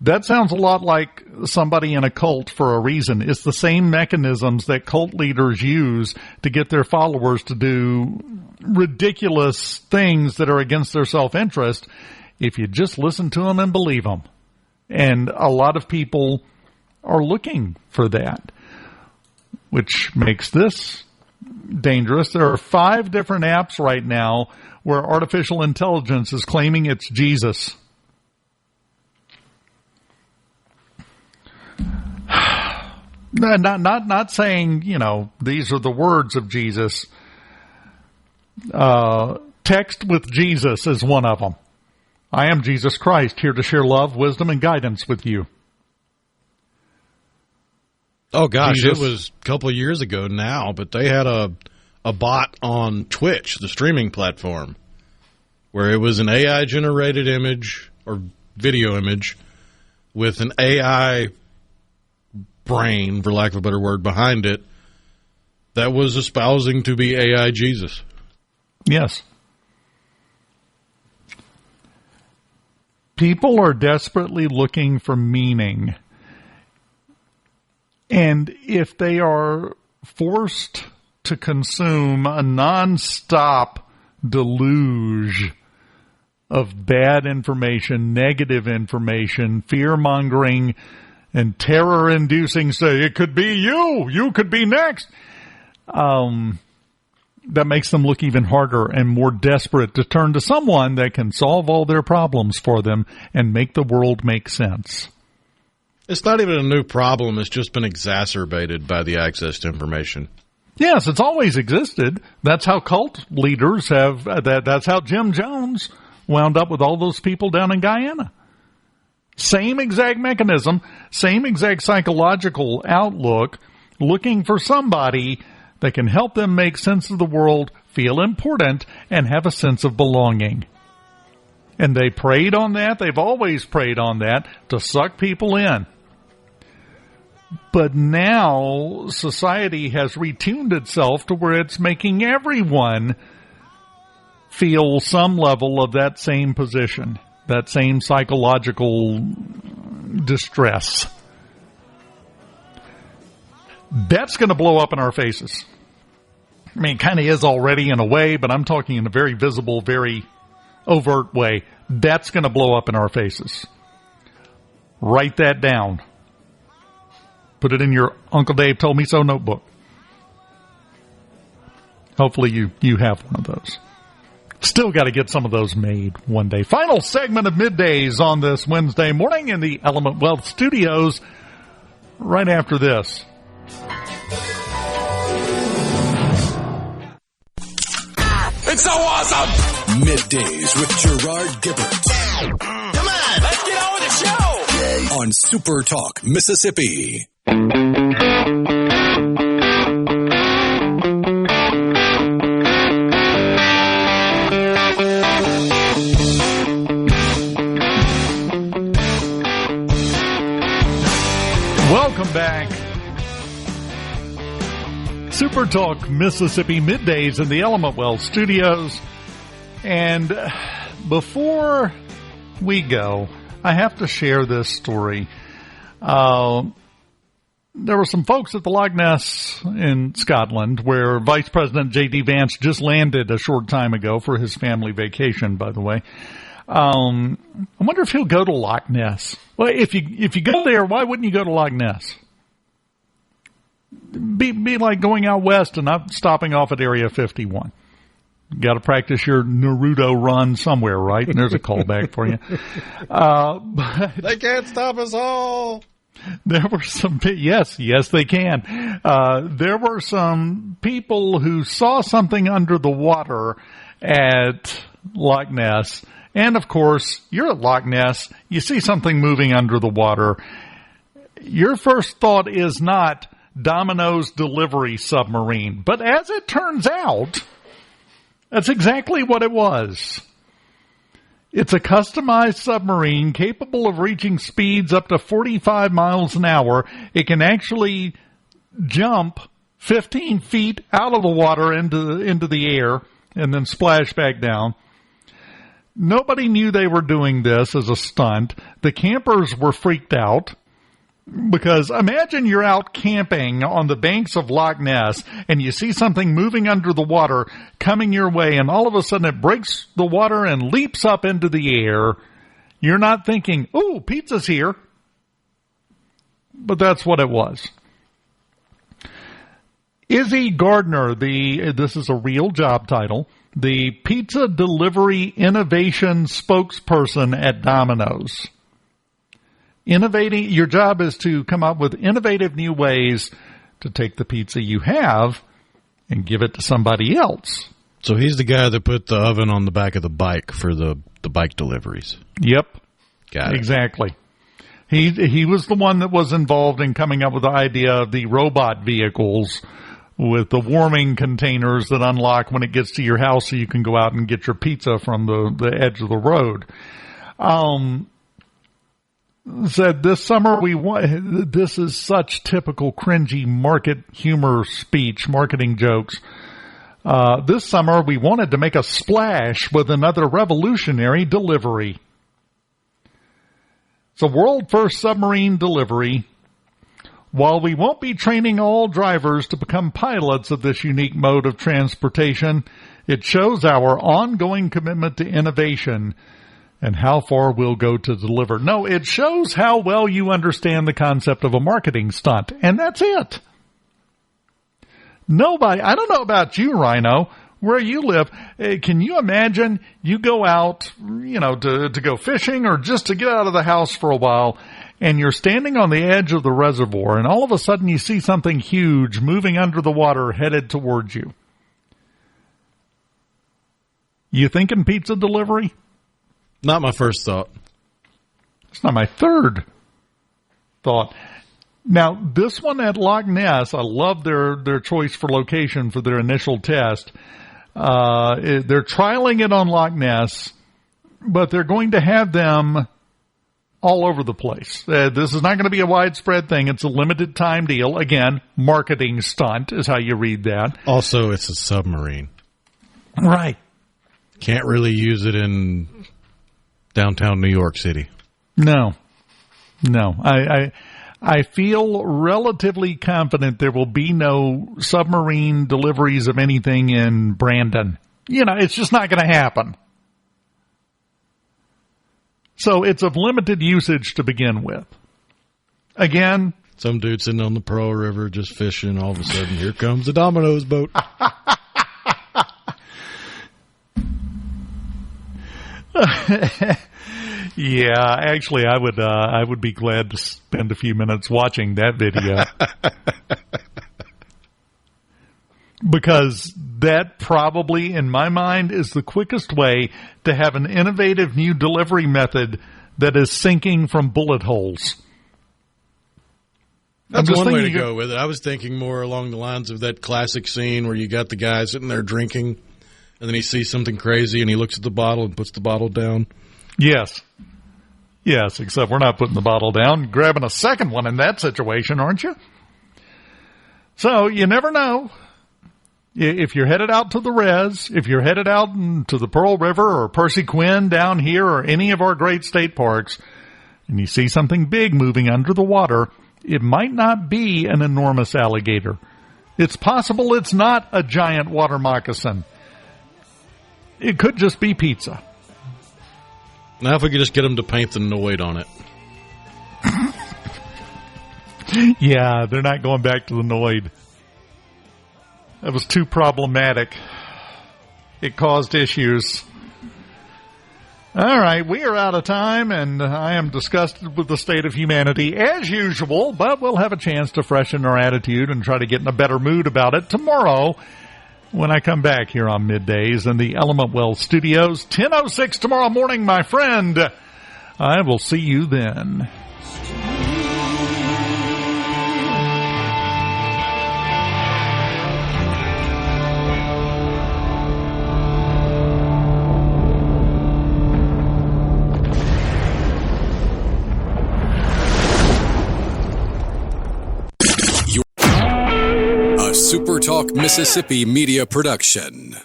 That sounds a lot like somebody in a cult for a reason. It's the same mechanisms that cult leaders use to get their followers to do ridiculous things that are against their self-interest if you just listen to them and believe them. And a lot of people are looking for that, which makes this dangerous. There are 5 different apps right now where artificial intelligence is claiming it's Jesus. Not saying, these are the words of Jesus. Text with Jesus is one of them. I am Jesus Christ, here to share love, wisdom, and guidance with you. Oh, gosh, Jesus. It was a couple of years ago now, but they had a bot on Twitch, the streaming platform, where it was an AI-generated image or video image with an AI brain, for lack of a better word, behind it that was espousing to be AI Jesus. Yes. People are desperately looking for meaning And if they are forced to consume a nonstop deluge of bad information, negative information, fear-mongering, and terror-inducing, say, it could be you could be next, that makes them look even harder and more desperate to turn to someone that can solve all their problems for them and make the world make sense. It's not even a new problem. It's just been exacerbated by the access to information. Yes, it's always existed. That's how cult leaders have, that's how Jim Jones wound up with all those people down in Guyana. Same exact mechanism, same exact psychological outlook, looking for somebody that can help them make sense of the world, feel important, and have a sense of belonging. And they preyed on that. They've always preyed on that to suck people in. But now society has retuned itself to where it's making everyone feel some level of that same position, that same psychological distress. That's going to blow up in our faces. I mean, it kind of is already in a way, but I'm talking in a very visible, very overt way. That's going to blow up in our faces. Write that down. Put it in your Uncle Dave Told Me So notebook. Hopefully you have one of those. Still got to get some of those made one day. Final segment of Middays on this Wednesday morning in the Element Wealth Studios right after this. It's so awesome! Middays with Gerard Gibert. Come on, let's get on with the show! On SuperTalk, Mississippi. Welcome back. SuperTalk Mississippi Middays in the Element Wealth Studios. And before we go, I have to share this story. There were some folks at the Loch Ness in Scotland where Vice President J.D. Vance just landed a short time ago for his family vacation, by the way. I wonder if he'll go to Loch Ness. Well, if you go there, why wouldn't you go to Loch Ness? Be like going out west and not stopping off at Area 51. Got to practice your Naruto run somewhere, right? And there's a callback for you. They can't stop us all. There were some, yes, they can. There were some people who saw something under the water at Loch Ness. And of course, you're at Loch Ness, you see something moving under the water. Your first thought is not Domino's delivery submarine. But as it turns out, that's exactly what it was. It's a customized submarine capable of reaching speeds up to 45 miles an hour. It can actually jump 15 feet out of the water into the air and then splash back down. Nobody knew they were doing this as a stunt. The campers were freaked out. Because imagine you're out camping on the banks of Loch Ness and you see something moving under the water coming your way and all of a sudden it breaks the water and leaps up into the air. You're not thinking, "Ooh, pizza's here." But that's what it was. Izzy Gardner, this is a real job title, the pizza delivery innovation spokesperson at Domino's. Innovating, your job is to come up with innovative new ways to take the pizza you have and give it to somebody else. So he's the guy that put the oven on the back of the bike for the bike deliveries. Yep. Got it. Exactly. He was the one that was involved in coming up with the idea of the robot vehicles with the warming containers that unlock when it gets to your house so you can go out and get your pizza from the edge of the road. Said this summer this is such typical cringy market humor speech, marketing jokes. This summer we wanted to make a splash with another revolutionary delivery. It's a world first submarine delivery While we won't be training all drivers to become pilots of this unique mode of transportation, it shows our ongoing commitment to innovation and how far we'll go to deliver. No, it shows how well you understand the concept of a marketing stunt, and that's it. Nobody, I don't know about you, Rhino, where you live. Can you imagine you go out, to go fishing or just to get out of the house for a while, and you're standing on the edge of the reservoir, and all of a sudden you see something huge moving under the water headed towards you. You thinking pizza delivery? Not my first thought. It's not my third thought. Now, this one at Loch Ness, I love their choice for location for their initial test. They're trialing it on Loch Ness, but they're going to have them all over the place. This is not going to be a widespread thing. It's a limited time deal. Again, marketing stunt is how you read that. Also, it's a submarine. Right. Can't really use it in downtown New York City. No. I feel relatively confident there will be no submarine deliveries of anything in Brandon. It's just not going to happen. So it's of limited usage to begin with. Again, some dude sitting on the Pearl River just fishing. All of a sudden, here comes the Domino's boat. Yeah, actually, I would be glad to spend a few minutes watching that video. Because that probably, in my mind, is the quickest way to have an innovative new delivery method that is sinking from bullet holes. That's one way to go with it. I was thinking more along the lines of that classic scene where you got the guy sitting there drinking, and then he sees something crazy, and he looks at the bottle and puts the bottle down. Yes, except we're not putting the bottle down, grabbing a second one in that situation, aren't you? So you never know. If you're headed out to the res, if you're headed out to the Pearl River or Percy Quinn down here or any of our great state parks, and you see something big moving under the water, it might not be an enormous alligator. It's possible it's not a giant water moccasin. It could just be pizza. Now if we could just get them to paint the Noid on it. Yeah, they're not going back to the Noid. That was too problematic. It caused issues. All right, we are out of time, and I am disgusted with the state of humanity as usual, but we'll have a chance to freshen our attitude and try to get in a better mood about it tomorrow when I come back here on Middays in the Element Well Studios. 10:06 tomorrow morning, my friend. I will see you then. SuperTalk Mississippi Media Production.